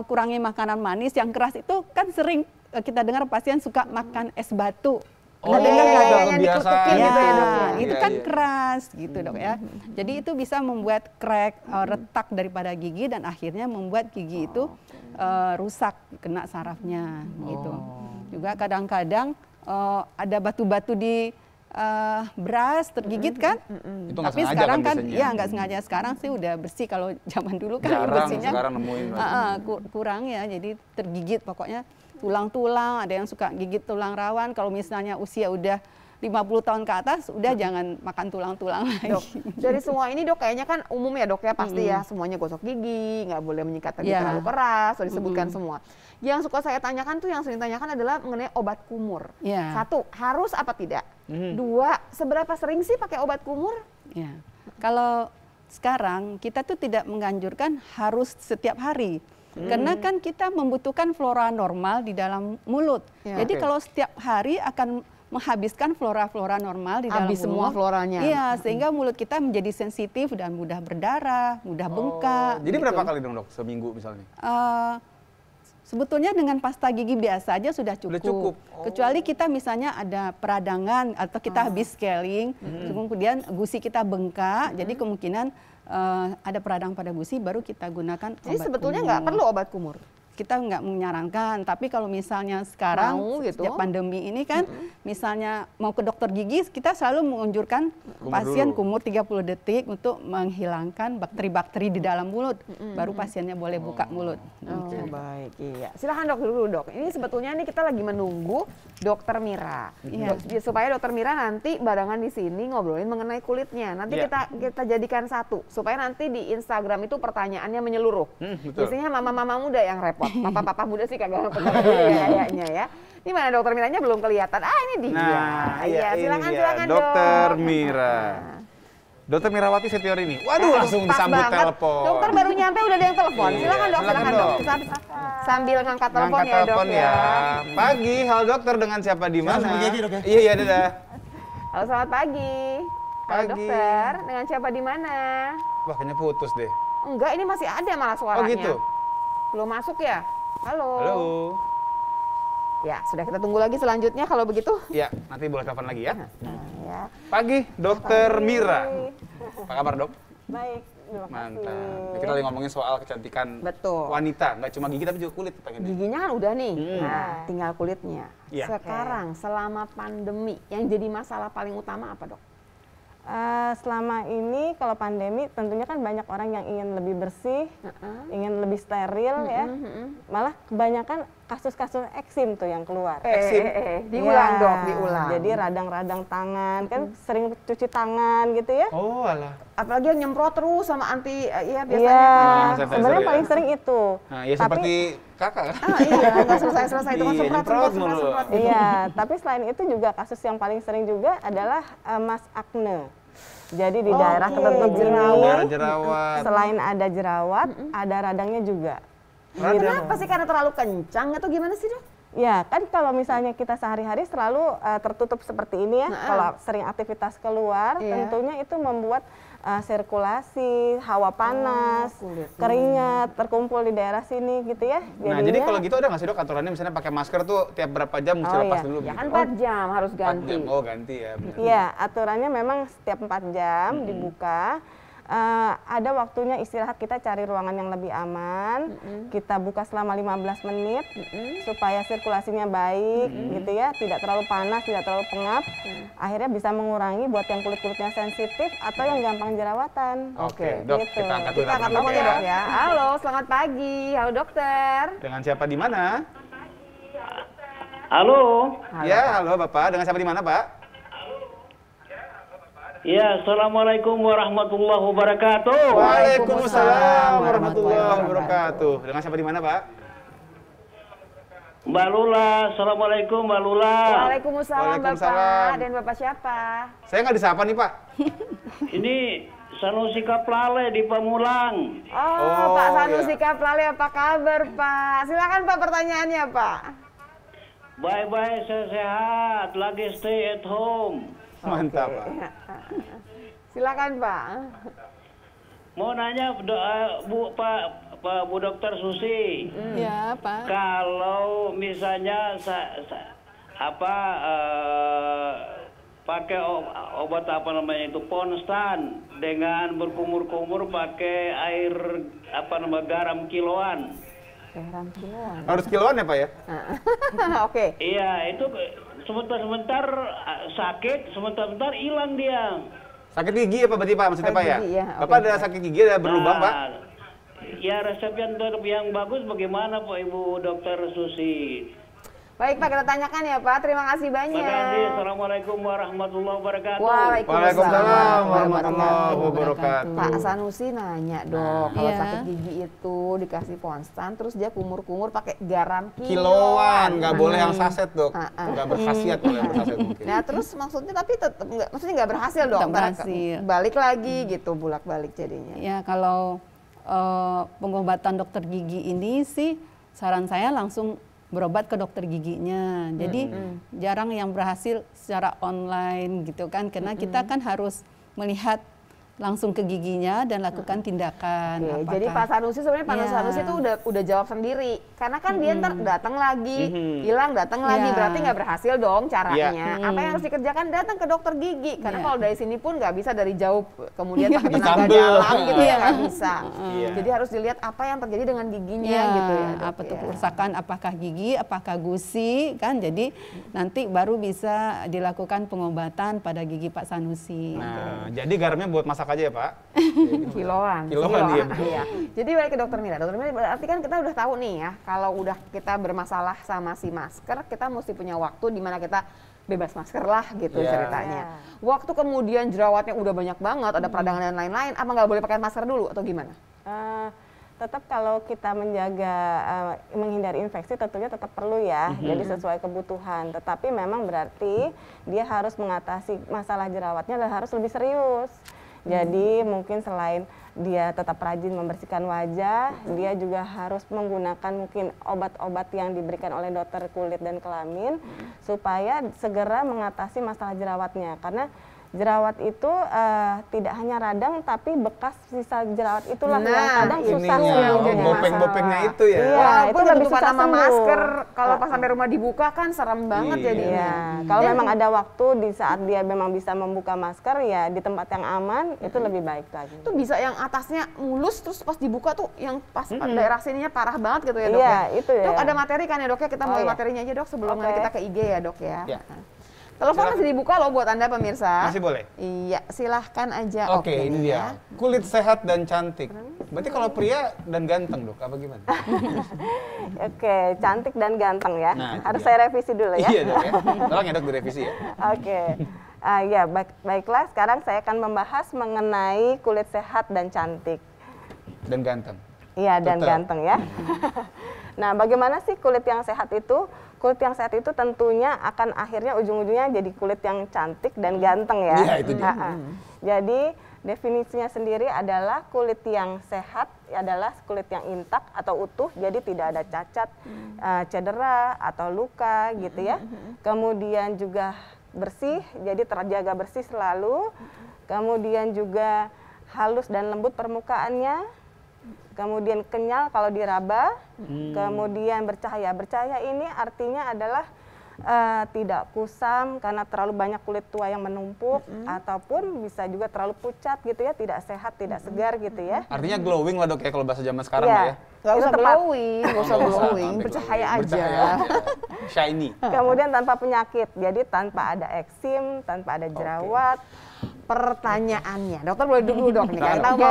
kurangi makanan manis yang keras itu kan sering kita dengar pasien suka makan es batu. Pernah dengar nggak, dok? yang kebiasaan. dikutukin Ya, gitu ya dok ya? itu Iya, kan iya. keras gitu dok ya. Jadi itu bisa membuat crack, retak daripada gigi dan akhirnya membuat gigi itu rusak, kena sarafnya gitu. Juga kadang-kadang ada batu-batu di beras tergigit kan? Itu nggak Tapi sengaja sekarang kan kan, biasanya. ya nggak sengaja. Sekarang sih udah bersih. Kalau zaman dulu kan Jarang bersihnya sekarang nemuin. kurang ya. Jadi tergigit pokoknya tulang-tulang. Ada yang suka gigit tulang rawan. Kalau misalnya usia udah 50 tahun ke atas, udah jangan makan tulang-tulang Dok, lagi. dari semua ini dok kayaknya kan umum ya dok ya pasti ya semuanya gosok gigi, nggak boleh menyikat gigi Iya. terlalu keras, sudah disebutkan semua. Yang suka saya tanyakan tuh yang sering ditanyakan adalah mengenai obat kumur. Iya. Satu, harus apa tidak? Dua, seberapa sering sih pakai obat kumur? Ya. Kalau sekarang kita tuh tidak menganjurkan harus setiap hari. Karena kan kita membutuhkan flora normal di dalam mulut. Ya, Jadi oke. kalau setiap hari akan menghabiskan flora-flora normal di dalam Habis mulut. semua floranya. Iya, sehingga mulut kita menjadi sensitif dan mudah berdarah, mudah bengkak. Jadi gitu. berapa kali dong dok seminggu misalnya? Sebetulnya dengan pasta gigi biasa aja sudah cukup. Udah cukup. Kecuali kita misalnya ada peradangan atau kita habis scaling, kemudian gusi kita bengkak, jadi kemungkinan ada peradang pada gusi baru kita gunakan Jadi obat sebetulnya kumur. nggak perlu obat kumur. kita nggak menyarankan. Tapi kalau misalnya sekarang Mau gitu. sejak pandemi ini kan, misalnya mau ke dokter gigi, kita selalu menganjurkan pasien kumur 30 detik untuk menghilangkan bakteri-bakteri di dalam mulut. Baru pasiennya boleh buka mulut. Oh, baik, iya. Silakan dok dulu dok. Ini sebetulnya nih kita lagi menunggu Dokter Mira. Iya. Supaya Dokter Mira nanti barengan di sini ngobrolin mengenai kulitnya. Nanti Iya. kita jadikan satu supaya nanti di Instagram itu pertanyaannya menyeluruh. Betul. Biasanya mama-mama muda yang repot. Papa-papa muda sih kagak kayaknya ya. Ini mana Dokter Miranya belum kelihatan. Ah, ini dia. Nah, iya, ini silakan dia, silakan Dokter dok. Mira. Dokter Mirawati Setiorini. Waduh, langsung Pas disambut banget. telepon. Dokter baru nyampe udah ada yang telepon. Iya, Silakan dok, silakan, silakan dok. Dok. Sambil ngangkat telepon Ngangkat ya dok telepon ya. Pagi, halo dokter, dengan siapa di mana? Langsung aja, Dok, ya? Iya, iya, dadah. Halo, selamat pagi. Halo Pagi. dokter, dengan siapa di mana? Wah, kayaknya putus deh. Enggak, ini masih ada malah suaranya. Oh gitu? Belum masuk ya? Halo. Halo. Ya, sudah kita tunggu lagi selanjutnya kalau begitu. Ya, nanti boleh telepon lagi ya. Ya. Pagi, Dokter Mira. Apa kabar, Dok? Baik, terima kasih. Mantap. Kita lagi ngomongin soal kecantikan Betul. wanita, nggak cuma gigi tapi juga kulit pengennya. Giginya kan udah nih, nah tinggal kulitnya. Iya. Sekarang selama pandemi, yang jadi masalah paling utama apa dok? Selama ini kalau pandemi tentunya kan banyak orang yang ingin lebih bersih, ingin lebih steril ya. Malah kebanyakan kasus-kasus eksim tuh yang keluar. Diulang Ya, dok, diulang. Jadi radang-radang tangan, kan sering cuci tangan gitu ya. Oh, alah. Apalagi yang nyemprot terus sama anti, ya Iya, biasanya. sanitizer sebenarnya ya. paling sering itu. Nah, ya seperti kakak kan? Ah, iya, nggak selesai-selesai itu kan Iya, semprot mulu. gitu. Iya, tapi selain itu juga kasus yang paling sering juga adalah mas akne. Jadi di daerah tertentu Daerah ini, jerawat. selain ada jerawat, ada radangnya juga. Ini kenapa sih? Karena terlalu kencang atau gimana sih dok? Ya, kan kalau misalnya kita sehari-hari selalu tertutup seperti ini ya, kalau sering aktivitas keluar, Iya. tentunya itu membuat sirkulasi, hawa panas, kulitnya. keringat terkumpul di daerah sini gitu ya. Nah, jadi kalau gitu ada nggak sih dok aturannya misalnya pakai masker tuh tiap berapa jam mesti Oh, lepas iya. dulu? Ya gitu? kan 4 jam harus 4 ganti. jam. Oh, ganti ya. benar. Iya, aturannya memang setiap 4 jam dibuka. Ada waktunya istirahat, kita cari ruangan yang lebih aman. Kita buka selama 15 menit supaya sirkulasinya baik gitu ya, tidak terlalu panas, tidak terlalu pengap. Akhirnya bisa mengurangi buat yang kulit-kulitnya sensitif atau yang gampang jerawatan. Oke, dok, gitu. kita angkat dulu Kita angkat telepon ya dok ya. Halo, selamat pagi. Halo dokter. Dengan siapa di mana? Halo, Ya, halo Bapak. Dengan siapa di mana, Pak? ya assalamualaikum warahmatullahi wabarakatuh. Waalaikumsalam warahmatullahi wabarakatuh. Dengan siapa di mana, Pak? Mbak Lula, assalamualaikum Mbak Lula. Waalaikumsalam Waalaikumsalam. Bapak. Dan Bapak siapa? Saya nggak disapa nih, Pak. Ini Sanusi Kaplale di Pamulang. Oh, Oh, Pak Sanusi ya. Kaplale, apa kabar Pak? Silakan Pak pertanyaannya Pak. Bye-bye, saya sehat, lagi stay at home. Mantap, Pak. Silakan Pak. Mau nanya Bu Dokter Susi, Ya, Pak. kalau misalnya pakai obat apa namanya itu Ponstan dengan berkumur-kumur pakai air garam kiloan. Garam kiloan. Harus kiloan ya, Pak ya? Oke. Iya, itu sebentar-sebentar sakit, sebentar-sebentar hilang dia. Sakit gigi apa berarti, Pak? Maksudnya, Sakit Pak ya? gigi, ya, oke. Bapak ada sakit gigi, ada berlubang, Pak? Ya, resep yang bagus bagaimana Pak Ibu Dokter Susi? Baik Pak, kita tanyakan ya Pak. Terima kasih banyak. Terima kasih. Assalamualaikum warahmatullahi wabarakatuh. Waalaikumsalam warahmatullahi wabarakatuh. Pak Sanusi nanya dok, kalau Iya. sakit gigi itu dikasih Ponstan, terus dia kumur-kumur pakai garam Kiloan, nggak boleh yang saset, Dok. Ah, ah. Nggak berkhasiat kalau yang berkhasiat mungkin. Nah terus maksudnya tapi tetap nggak, maksudnya nggak berhasil dong. Nggak Ntar berhasil. Balik lagi gitu, bolak-balik jadinya. Ya, kalau pengobatan dokter gigi ini sih saran saya langsung berobat ke dokter giginya. Jadi jarang yang berhasil secara online gitu kan, karena kita kan harus melihat langsung ke giginya dan lakukan tindakan. Oke, jadi Pak Sanusi sebenarnya Pak Iya. Sanusi itu udah jawab sendiri. Karena kan dia ntar datang lagi, hilang datang lagi, Iya. berarti nggak berhasil dong caranya. Iya. Apa yang harus dikerjakan? Datang ke dokter gigi. Karena Iya. kalau dari sini pun nggak bisa dari jauh kemudian pakai tenaga Disambel. dalam gitu ya nggak bisa. Iya. Jadi harus dilihat apa yang terjadi dengan giginya Iya, gitu ya. Dok, apa tuh ya. kerusakan, apakah gigi, apakah gusi, kan? Jadi nanti baru bisa dilakukan pengobatan pada gigi Pak Sanusi. Nah, jadi garamnya buat masak aja ya Pak? Kiloan. Kiloan, Iya. Jadi balik ke dokter Mira. Dokter Mira berarti kan kita udah tahu nih ya, kalau udah kita bermasalah sama si masker, kita mesti punya waktu di mana kita bebas masker lah gitu Iya. ceritanya. Waktu kemudian jerawatnya udah banyak banget, ada peradangan dan lain-lain, apa nggak boleh pakai masker dulu atau gimana? Tetap kalau kita menjaga menghindari infeksi tentunya tetap perlu ya, jadi sesuai kebutuhan. Tetapi memang berarti dia harus mengatasi masalah jerawatnya dan harus lebih serius. Jadi mungkin selain dia tetap rajin membersihkan wajah, dia juga harus menggunakan mungkin obat-obat yang diberikan oleh dokter kulit dan kelamin supaya segera mengatasi masalah jerawatnya. Karena jerawat itu tidak hanya radang tapi bekas sisa jerawat itulah yang kadang susah ininya, sembuhnya. bopeng-bopengnya itu ya. Iya, Walaupun itu lebih ketutupan susah sama sembuh. masker, kalau pas sampai rumah dibuka kan serem banget Iya. jadinya. Kalau memang ada waktu di saat dia memang bisa membuka masker ya di tempat yang aman itu lebih baik lagi. Itu bisa yang atasnya mulus terus pas dibuka tuh yang pas daerah sininya parah banget gitu ya dok Iya, ya? itu ya. Dok ada materi kan ya dok ya, kita mulai iya. materinya aja dok sebelum Oke. nanti kita ke IG ya dok ya. Iya. Telepon masih dibuka loh buat Anda pemirsa. Masih boleh? Iya, silahkan aja. Oke, ini dia. Kulit sehat dan cantik. Berarti kalau pria dan ganteng, Dok, apa gimana? Oke, cantik dan ganteng ya. Nah, itu Harus dia. saya revisi dulu ya. Iya, Dok ya. Tolong ya, Dok, direvisi ya. Oke. Ya, baiklah sekarang saya akan membahas mengenai kulit sehat dan cantik. Dan ganteng. Iya, dan Tetap. ganteng ya. Nah, bagaimana sih kulit yang sehat itu? Kulit yang sehat itu tentunya akan akhirnya ujung-ujungnya jadi kulit yang cantik dan ganteng ya. Iya, itu dia. Jadi definisinya sendiri adalah kulit yang sehat adalah kulit yang intak atau utuh, jadi tidak ada cacat, cedera atau luka gitu ya. Kemudian juga bersih, jadi terjaga bersih selalu. Kemudian juga halus dan lembut permukaannya. Kemudian kenyal kalau diraba, kemudian bercahaya. Bercahaya ini artinya adalah tidak kusam karena terlalu banyak kulit tua yang menumpuk, ataupun bisa juga terlalu pucat gitu ya, tidak sehat, tidak segar gitu ya. Artinya glowing lah, Dok, ya, kalau bahasa zaman sekarang Iya. lah ya. Gak Itu usah tepat. glowing, gak usah glowing, sampai bercahaya glowing. aja. Bercahaya aja. Shiny. Kemudian tanpa penyakit, jadi tanpa ada eksim, tanpa ada jerawat. Pertanyaannya, dokter boleh dulu dok nih, kita Oke.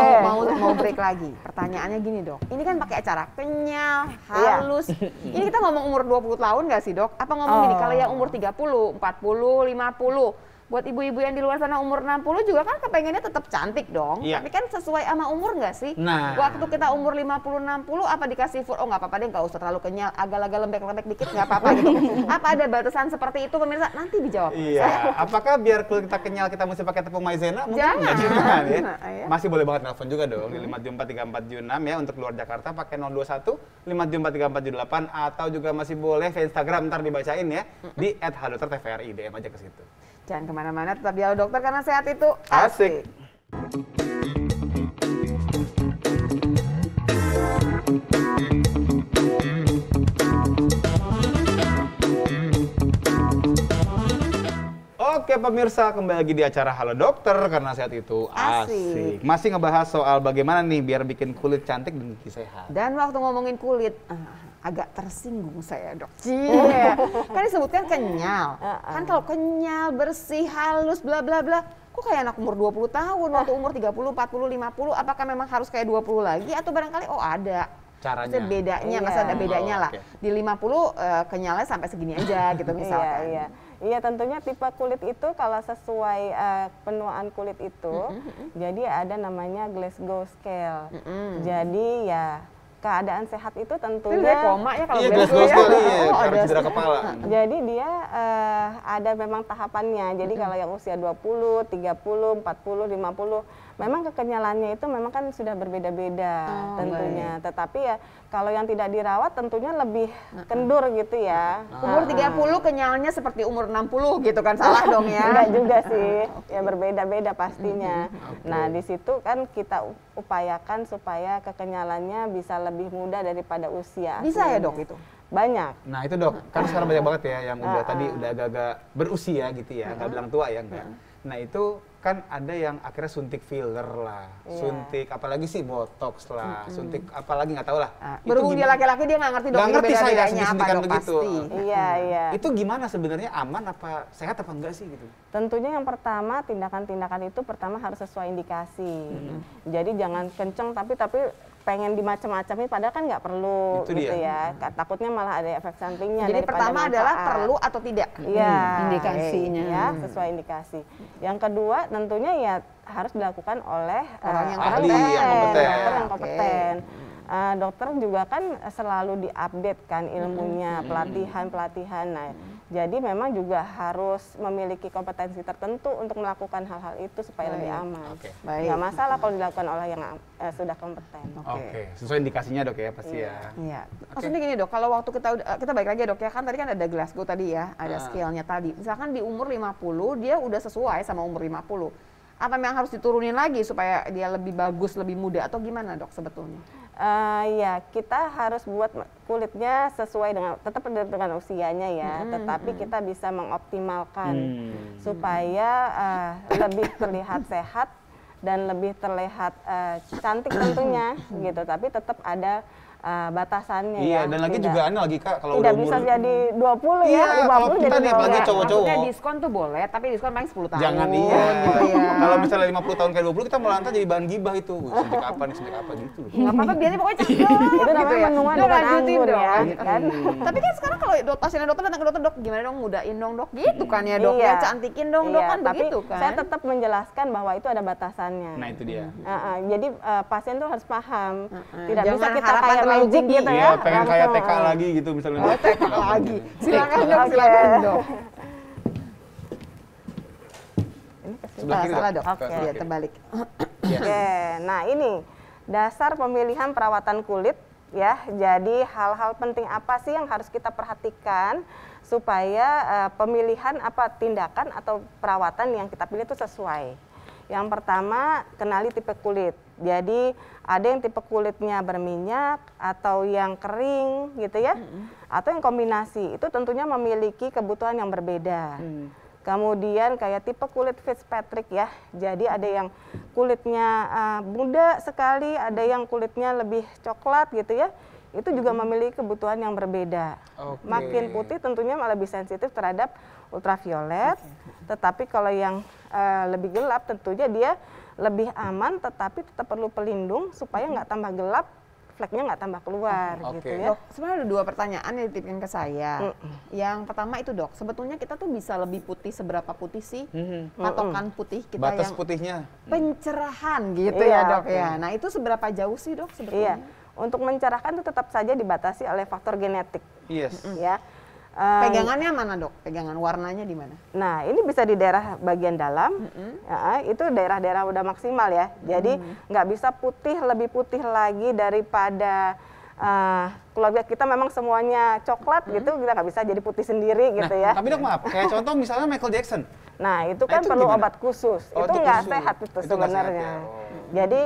mau break lagi. Pertanyaannya gini dok, ini kan pakai acara kenyal, Iya. halus. Ini kita ngomong umur 20 tahun nggak sih dok? Apa ngomong gini, kalau yang umur 30, 40, 50, buat ibu-ibu yang di luar sana umur 60 juga kan kepengennya tetap cantik dong. Iya. Tapi kan sesuai sama umur nggak sih? Nah. Waktu kita umur 50-60 apa dikasih food, oh nggak apa-apa deh, nggak usah terlalu kenyal, agak-agak lembek-lembek dikit nggak apa-apa gitu. Apa ada batasan seperti itu pemirsa? Nanti dijawab. Iya, apakah biar kulit kita kenyal kita mesti pakai tepung maizena? Mungkin Jangan. nggak juga kan ya. Nah, iya. Masih boleh banget nelfon juga dong di 5743476 ya untuk luar Jakarta pakai 021 5743478 atau juga masih boleh ke Instagram ntar dibacain ya di @haldokter_tvri, DM aja ke situ. Jangan kemana-mana, tetap di Halo Dokter karena sehat itu Asik. Oke pemirsa, kembali lagi di acara Halo Dokter karena sehat itu asik. Masih ngebahas soal bagaimana nih biar bikin kulit cantik dan gigi sehat. Dan waktu ngomongin kulit, agak tersinggung saya dok. Cie, kan disebutkan kenyal. Kan kalau kenyal, bersih, halus, bla bla bla. Kok kayak anak umur 20 tahun, waktu umur 30, 40, 50, apakah memang harus kayak 20 lagi atau barangkali ada Caranya. maksudnya bedanya, masa ada bedanya lah. oke. Di 50 kenyalnya sampai segini aja gitu misalkan. Iya, tentunya tipe kulit itu kalau sesuai penuaan kulit itu, jadi ada namanya Glasgow scale. Jadi ya keadaan sehat itu Itu tentunya udah koma ya kalau Iya, Glasgow Glasgow ya. sekali ya, Oh, karena ada cedera kepala. jadi dia ada memang tahapannya. Jadi kalau yang usia 20, 30, 40, 50, memang kekenyalannya itu memang kan sudah berbeda-beda tentunya. Tetapi ya kalau yang tidak dirawat tentunya lebih kendur gitu ya. Umur 30 kenyalnya seperti umur 60 gitu kan, salah dong ya. Enggak juga sih, ya berbeda-beda pastinya. Nah di situ kan kita upayakan supaya kekenyalannya bisa lebih mudah daripada usia. Bisa ya aslinya. Dok itu? Banyak. Nah itu Dok, kan sekarang banyak banget ya yang udah tadi udah agak-agak berusia gitu ya, nggak bilang tua ya enggak. Nah itu kan ada yang akhirnya suntik filler lah, suntik apalagi sih botox lah, suntik apalagi nggak tahu lah. Itu Berhubung dia gimana? laki-laki dia nggak ngerti dok Nggak ngerti saya beda-bedanya apa suntik-suntikan dok begitu. pasti. Iya, iya. Itu gimana sebenarnya, aman apa sehat apa enggak sih gitu? Tentunya yang pertama tindakan-tindakan itu pertama harus sesuai indikasi. Jadi jangan kenceng tapi pengen dimacam-macamin padahal kan nggak perlu Itu gitu dia. ya. Takutnya malah ada efek sampingnya. Jadi daripada pertama adalah manfaat. perlu atau tidak. Iya, Indikasinya. ya, sesuai indikasi. Yang kedua tentunya ya harus dilakukan oleh Orang yang ahli, yang kompeten. dokter yang Oke. kompeten. Dokter juga kan selalu diupdate kan ilmunya, pelatihan. Nah, jadi memang juga harus memiliki kompetensi tertentu untuk melakukan hal-hal itu supaya lebih aman. Oke. Baik. Nggak masalah kalau dilakukan oleh yang sudah kompeten. Oke, sesuai indikasinya Dok ya pasti ya. Iya. Maksudnya gini dok, kalau waktu kita balik lagi ya dok ya, kan tadi kan ada Glasgow tadi ya, ada scale-nya tadi. Misalkan di umur 50 dia udah sesuai sama umur 50. Apa memang harus diturunin lagi supaya dia lebih bagus, lebih muda atau gimana dok sebetulnya? Ya kita harus buat kulitnya sesuai dengan tetap dengan usianya ya, tetapi kita bisa mengoptimalkan supaya lebih terlihat sehat dan lebih terlihat cantik tentunya gitu, tapi tetap ada batasannya Iya, ya. dan lagi Tidak- juga Anda lagi Kak kalau tidak udah bisa umur jadi 20 Iya, ya, 50 kalau kita jadi nih apalagi 20. cowok-cowok. Maksudnya diskon tuh boleh, tapi diskon paling 10 tahun. jangan iya. Gitu ya. Kalau misalnya 50 tahun kayak 20 kita malah ntar jadi bahan gibah itu. Suntik apa nih, suntik apa gitu loh. Nggak apa-apa, biarin pokoknya cakep Itu gitu namanya ya. menua Dok, dengan lanjutin anggur dong. ya, kan? Tapi kan sekarang kalau pasiennya dokter datang ke dokter, dok gimana dong mudain dong dok, gitu kan ya dok Iya. ya, cantikin dong dok Iya, kan tapi begitu kan. saya tetap menjelaskan bahwa itu ada batasannya. Nah itu dia. Jadi pasien tuh harus paham. Tidak Jangan bisa kita harapan kayak terlalu magic tinggi. gitu ya. Iya, pengen kayak langsung, TK lagi gitu misalnya. Oh, TK lagi. Silakan dok, Oke. silakan dok. Sebelah kiri, Salah Dok. dok. Oke. Iya, terbalik. Oke, nah ini dasar pemilihan perawatan kulit ya. Jadi hal-hal penting apa sih yang harus kita perhatikan supaya pemilihan apa tindakan atau perawatan yang kita pilih itu sesuai. Yang pertama, kenali tipe kulit. Jadi ada yang tipe kulitnya berminyak atau yang kering gitu ya. Atau yang kombinasi. Itu tentunya memiliki kebutuhan yang berbeda. Kemudian kayak tipe kulit Fitzpatrick ya. Jadi ada yang kulitnya muda sekali, ada yang kulitnya lebih coklat gitu ya. Itu juga memiliki kebutuhan yang berbeda. Oke. Makin putih tentunya malah lebih sensitif terhadap ultraviolet. Tetapi kalau yang lebih gelap tentunya dia lebih aman, tetapi tetap perlu pelindung supaya nggak tambah gelap, fleknya nggak tambah keluar Oke. gitu ya. Dok, sebenarnya ada 2 pertanyaan yang dititipkan ke saya. Yang pertama itu dok, sebetulnya kita tuh bisa lebih putih seberapa putih sih? Patokan putih kita Batas yang putihnya. pencerahan gitu Iya, ya dok oke. ya. Nah itu seberapa jauh sih dok sebetulnya? Iya, untuk mencerahkan itu tetap saja dibatasi oleh faktor genetik Yes. ya. Pegangannya mana dok? Pegangan warnanya di mana? Nah, ini bisa di daerah bagian dalam, itu daerah-daerah udah maksimal ya. Jadi nggak bisa putih lebih putih lagi daripada keluarga kita memang semuanya coklat gitu, kita nggak bisa jadi putih sendiri gitu ya. Tapi Dok maaf, kayak contoh misalnya Michael Jackson. Nah, itu Nah, kan itu perlu gimana? obat khusus. Oh, itu itu nggak khusus. sehat itu Itu nggak sehat sebenarnya. ya? Oh. Jadi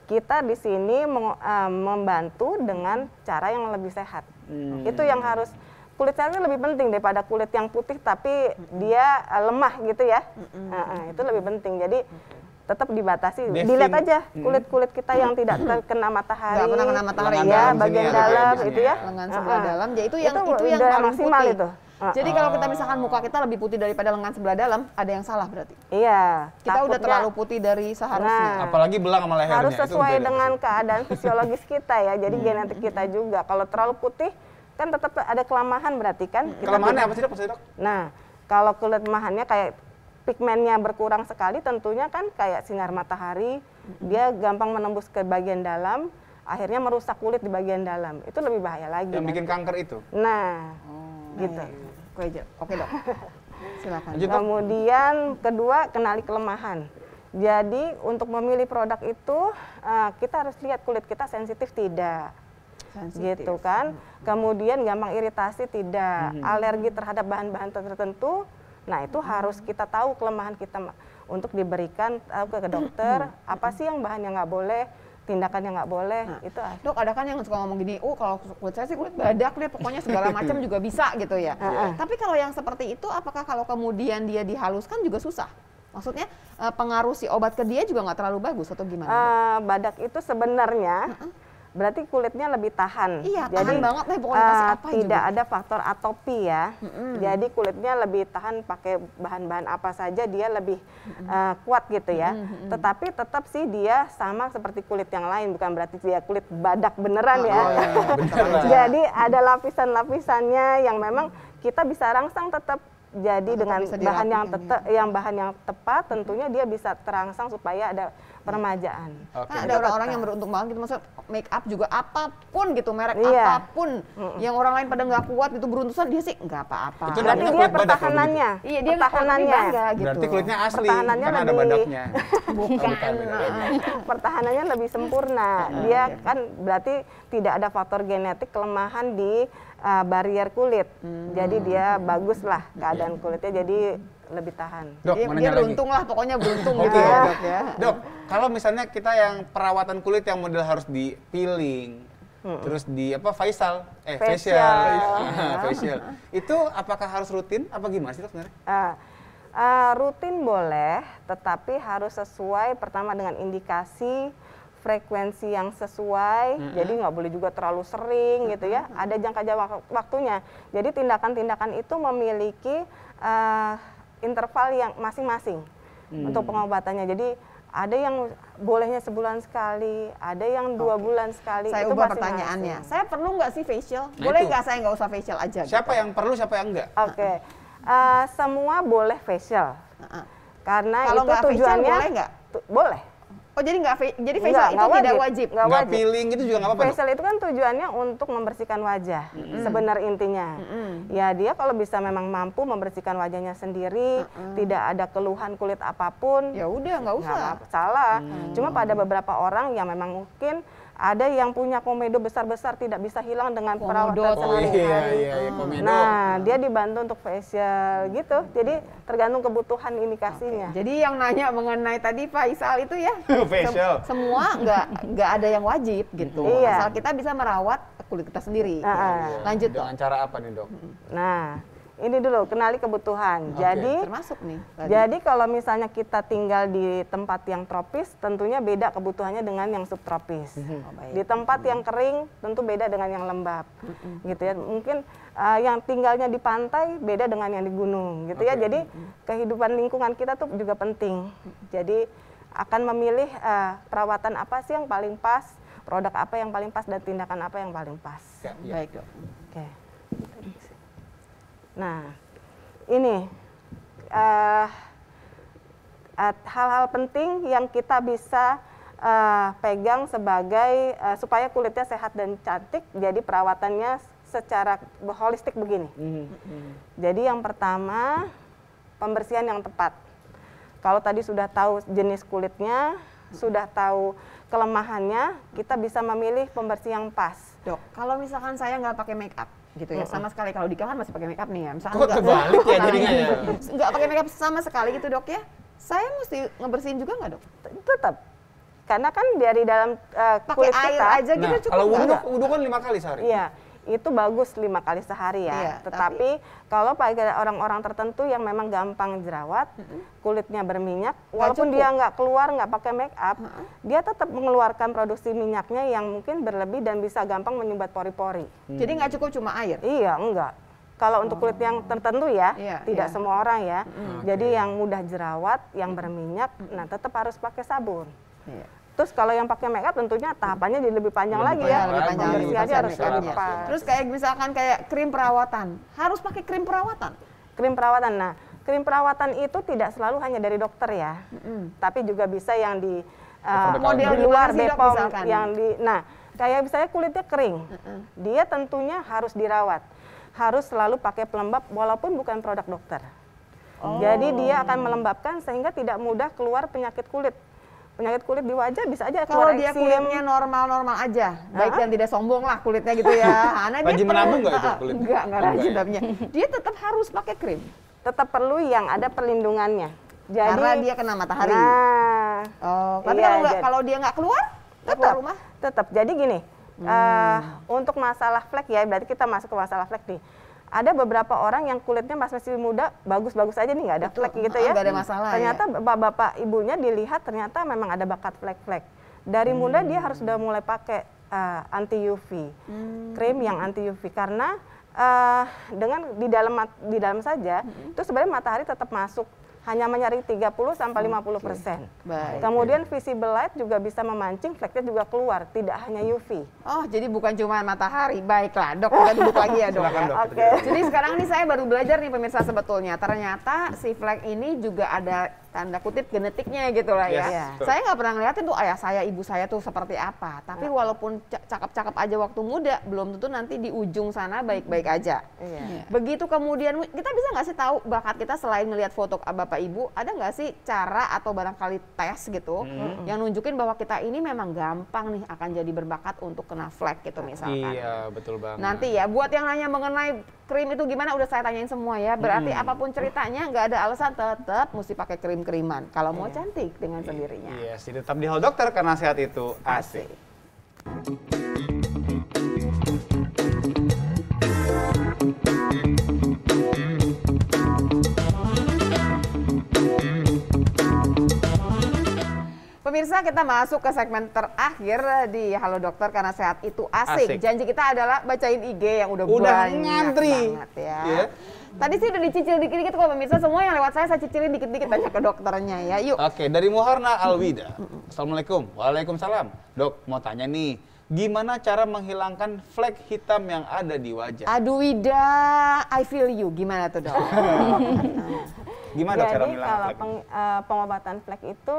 kita di sini membantu dengan cara yang lebih sehat. Itu yang harus kulit sehat itu lebih penting daripada kulit yang putih tapi dia lemah gitu ya. Itu lebih penting. Jadi tetap dibatasi. Dilihat aja kulit-kulit kita yang tidak terkena matahari. Nggak pernah kena matahari. Lengan Ya, dalam sini bagian ya, dalam Dok, ya, di itu sini ya. ya. Lengan sebelah dalam, ya itu yang udah paling maksimal putih. itu. Jadi kalau kita misalkan muka kita lebih putih daripada lengan sebelah dalam, ada yang salah berarti. Iya. Kita udah takutnya terlalu putih dari seharusnya. Nah, Apalagi belang sama lehernya. harus itu sesuai beda dengan pasti. keadaan fisiologis kita ya. Jadi genetik kita juga. Kalau terlalu putih kan tetap ada kelemahan berarti kan. Kita Kelemahannya tidak- apa sih Dok? Maksudnya Dok? Nah, kalau kelemahannya kayak pigmennya berkurang sekali tentunya kan kayak sinar matahari, dia gampang menembus ke bagian dalam akhirnya merusak kulit di bagian dalam. Itu lebih bahaya lagi. Yang bikin kanker itu. Nah, gitu. Oke dok, silakan. Lanjut, Dok. Kemudian kedua, kenali kelemahan. Jadi untuk memilih produk itu kita harus lihat kulit kita sensitif tidak, gitu kan. Kemudian gampang iritasi tidak, alergi terhadap bahan-bahan tertentu. Nah itu harus kita tahu kelemahan kita untuk diberikan ke dokter apa sih yang bahan yang nggak boleh, tindakan yang nggak boleh. Itu Dok, ada kan yang suka ngomong gini, kalau kulit saya sih kulit badak deh, pokoknya segala macam juga bisa gitu ya. Tapi kalau yang seperti itu, apakah kalau kemudian dia dihaluskan juga susah? Maksudnya pengaruh si obat ke dia juga nggak terlalu bagus atau gimana? badak itu sebenarnya berarti kulitnya lebih tahan. Iya, tahan banget deh pokoknya kasih apa tidak juga. ada faktor atopi ya. Jadi kulitnya lebih tahan pakai bahan-bahan apa saja dia lebih kuat gitu ya. Tetapi tetap sih dia sama seperti kulit yang lain, bukan berarti dia kulit badak beneran ya. Jadi ada lapisan-lapisannya yang memang kita bisa rangsang tetap. Jadi dengan bahan yang tepat tentunya dia bisa terangsang supaya ada peremajaan. Kan ada orang-orang yang beruntung banget gitu, maksudnya make up juga apapun gitu, merek apapun yang orang lain pada nggak kuat gitu beruntusan, dia sih nggak apa-apa. Itu Berarti namanya dia kulit badak pertahanannya. kalau Iya, dia pertahanannya. bangga gitu. Berarti kulitnya asli, Pertahanannya karena ada lebih- badaknya. Bukan. Pertahanannya lebih sempurna. Dia kan berarti tidak ada faktor genetik kelemahan di barrier kulit. Jadi dia bagus lah keadaan kulitnya, jadi lebih tahan. Dok, Dia mau nanya lagi. beruntung lah, pokoknya beruntung Oke, gitu ya Dok ya. Dok, kalau misalnya kita yang perawatan kulit yang model harus di peeling, terus di facial, facial. Itu apakah harus rutin? Apa gimana sih Dok sebenarnya? Rutin boleh, tetapi harus sesuai pertama dengan indikasi, frekuensi yang sesuai, jadi nggak boleh juga terlalu sering gitu ya. Ada jangka waktunya. Jadi tindakan-tindakan itu memiliki interval yang masing-masing untuk pengobatannya. Jadi ada yang bolehnya sebulan sekali, ada yang 2 bulan sekali. Saya itu ubah masing-masing. pertanyaannya, saya perlu nggak sih facial? Nah, Boleh itu. nggak saya nggak usah facial aja? Siapa gitu? yang perlu, siapa yang enggak? Oke, semua boleh facial. Karena Kalau itu nggak facial tujuannya boleh nggak? Boleh. Oh jadi jadi facial itu tidak wajib? Nggak Nggak wajib. peeling gitu juga nggak apa-apa, Dok? Facial itu kan tujuannya untuk membersihkan wajah, sebenarnya intinya. Ya dia kalau bisa memang mampu membersihkan wajahnya sendiri, tidak ada keluhan kulit apapun, Ya udah nggak usah. nggak salah. Cuma pada beberapa orang yang memang mungkin ada yang punya komedo besar-besar tidak bisa hilang dengan perawatan Komedo, sehari-hari. Iya, komedo. Nah, dia dibantu untuk facial gitu. Jadi tergantung kebutuhan indikasinya. Jadi yang nanya mengenai tadi Faisal itu ya Facial. semua nggak ada yang wajib gitu. Iya. Asal kita bisa merawat kulit kita sendiri. Lanjut Dok. Dengan cara apa nih, Dok? Nah, ini dulu kenali kebutuhan. Oke. Jadi Termasuk nih. tadi. Jadi kalau misalnya kita tinggal di tempat yang tropis, tentunya beda kebutuhannya dengan yang subtropis. Di tempat yang kering, tentu beda dengan yang lembab, gitu ya. Mungkin yang tinggalnya di pantai beda dengan yang di gunung, gitu ya. Jadi kehidupan lingkungan kita tuh juga penting. Jadi akan memilih perawatan apa sih yang paling pas, produk apa yang paling pas, dan tindakan apa yang paling pas. Ya. Baik Dok. Oke. Nah, ini hal-hal penting yang kita bisa pegang sebagai supaya kulitnya sehat dan cantik. Jadi perawatannya secara holistik begini. Jadi yang pertama, pembersihan yang tepat. Kalau tadi sudah tahu jenis kulitnya, sudah tahu kelemahannya, kita bisa memilih pembersih yang pas. Dok, kalau misalkan saya nggak pakai make up gitu ya, sama sekali kalau di kamar masih pakai make up nih ya. Misalkan Kok terbalik ya jadinya ya? Nggak pakai make up sama sekali gitu Dok ya. Saya mesti ngebersihin juga nggak Dok? Tetap. Karena kan dari dalam Pakai kulit air kita, aja gitu Nah, cukup kalau nggak? wudhu kan 5 kali sehari. iya, itu bagus 5 kali sehari ya. Iya, Tetapi kalau pada orang-orang tertentu yang memang gampang jerawat, kulitnya berminyak, walaupun cukup. dia nggak keluar, nggak pakai make up, dia tetap mengeluarkan produksi minyaknya yang mungkin berlebih dan bisa gampang menyumbat pori-pori. Jadi nggak cukup cuma air. Iya, enggak. Kalau untuk kulit yang tertentu ya, Iya, tidak iya. semua orang ya. Jadi yang mudah jerawat, yang berminyak, nah tetap harus pakai sabun. Iya. Terus kalau yang pakai make up tentunya tahapannya jadi lebih panjang lagi ya. Lebih panjang lagi, Pembersihannya harus make upnya. tepat. Terus kayak misalkan kayak krim perawatan, harus pakai krim perawatan. Krim perawatan. Nah, krim perawatan itu tidak selalu hanya dari dokter ya. Tapi juga bisa yang Model di luar gimana sih, Dok, Bepom misalkan? yang nah kayak misalnya kulitnya kering, dia tentunya harus dirawat, harus selalu pakai pelembab walaupun bukan produk dokter. Jadi dia akan melembabkan sehingga tidak mudah keluar penyakit kulit. Penyakit kulit di wajah bisa aja Kalau keluar dia eksim. kulitnya normal-normal aja, baik dan tidak sombong lah kulitnya gitu ya. Karena dia Rajin menabung nggak itu perlu- kulit? Enggak Enggak rajin ya? tapinya. Dia tetap harus pakai krim. Tetap perlu yang ada perlindungannya. Jadi Karena dia kena matahari. Nah, Oh, tapi iya, kalau dia nggak keluar, tetap rumah. tetap. Jadi gini, untuk masalah flek ya, berarti kita masuk ke masalah flek nih. Ada beberapa orang yang kulitnya masih muda, bagus-bagus aja nih, nggak ada flek gitu ya. Nggak ada masalah. Ternyata bapak-bapak ibunya dilihat ternyata memang ada bakat flek-flek. Dari muda dia harus sudah mulai pakai anti UV, krim yang anti UV karena dengan di dalam saja itu sebenarnya matahari tetap masuk. Hanya menyaring 30-50%. Baik. Kemudian visible light juga bisa memancing, fleknya juga keluar, tidak hanya UV. Oh, jadi bukan cuma matahari. Baiklah, Dok, kita duduk lagi ya, Dok. Silakan, Ya. Dok. Oke. Jadi sekarang ini saya baru belajar nih pemirsa sebetulnya. Ternyata si flek ini juga ada tanda kutip genetiknya gitu lah ya. Yes, betul. Saya nggak pernah ngeliatin tuh ayah saya, ibu saya tuh seperti apa. Tapi walaupun cakep-cakep aja waktu muda, belum tentu nanti di ujung sana baik-baik aja. Iya. Begitu kemudian, kita bisa nggak sih tahu bakat kita selain ngelihat foto bapak ibu, ada nggak sih cara atau barangkali tes gitu yang nunjukin bahwa kita ini memang gampang nih akan jadi berbakat untuk kena flek gitu misalkan. Iya, betul banget. Nanti ya, buat yang nanya mengenai krim itu gimana, udah saya tanyain semua ya. Berarti apapun ceritanya, nggak ada alasan, tetap mesti pakai krim-keriman. Kalau mau cantik dengan sendirinya. Yes, jadi tetap di Halo Dokter karena sehat itu asik. Pemirsa, kita masuk ke segmen terakhir di Halo Dokter karena sehat itu asik. Asik. Janji kita adalah bacain IG yang udah banyak ngantri. banget ya. Iya. Tadi sih udah dicicil dikit-dikit kok pemirsa, semua yang lewat saya cicilin dikit-dikit, tanya ke dokternya ya. Yuk. Oke, dari Muharna Alwida. Assalamualaikum. Waalaikumsalam. Dok, mau tanya nih, gimana cara menghilangkan flek hitam yang ada di wajah? Aduh Wida, I feel you. Gimana tuh, Dok? Gimana cara Jadi menghilangkan kalau flek? pengobatan flek itu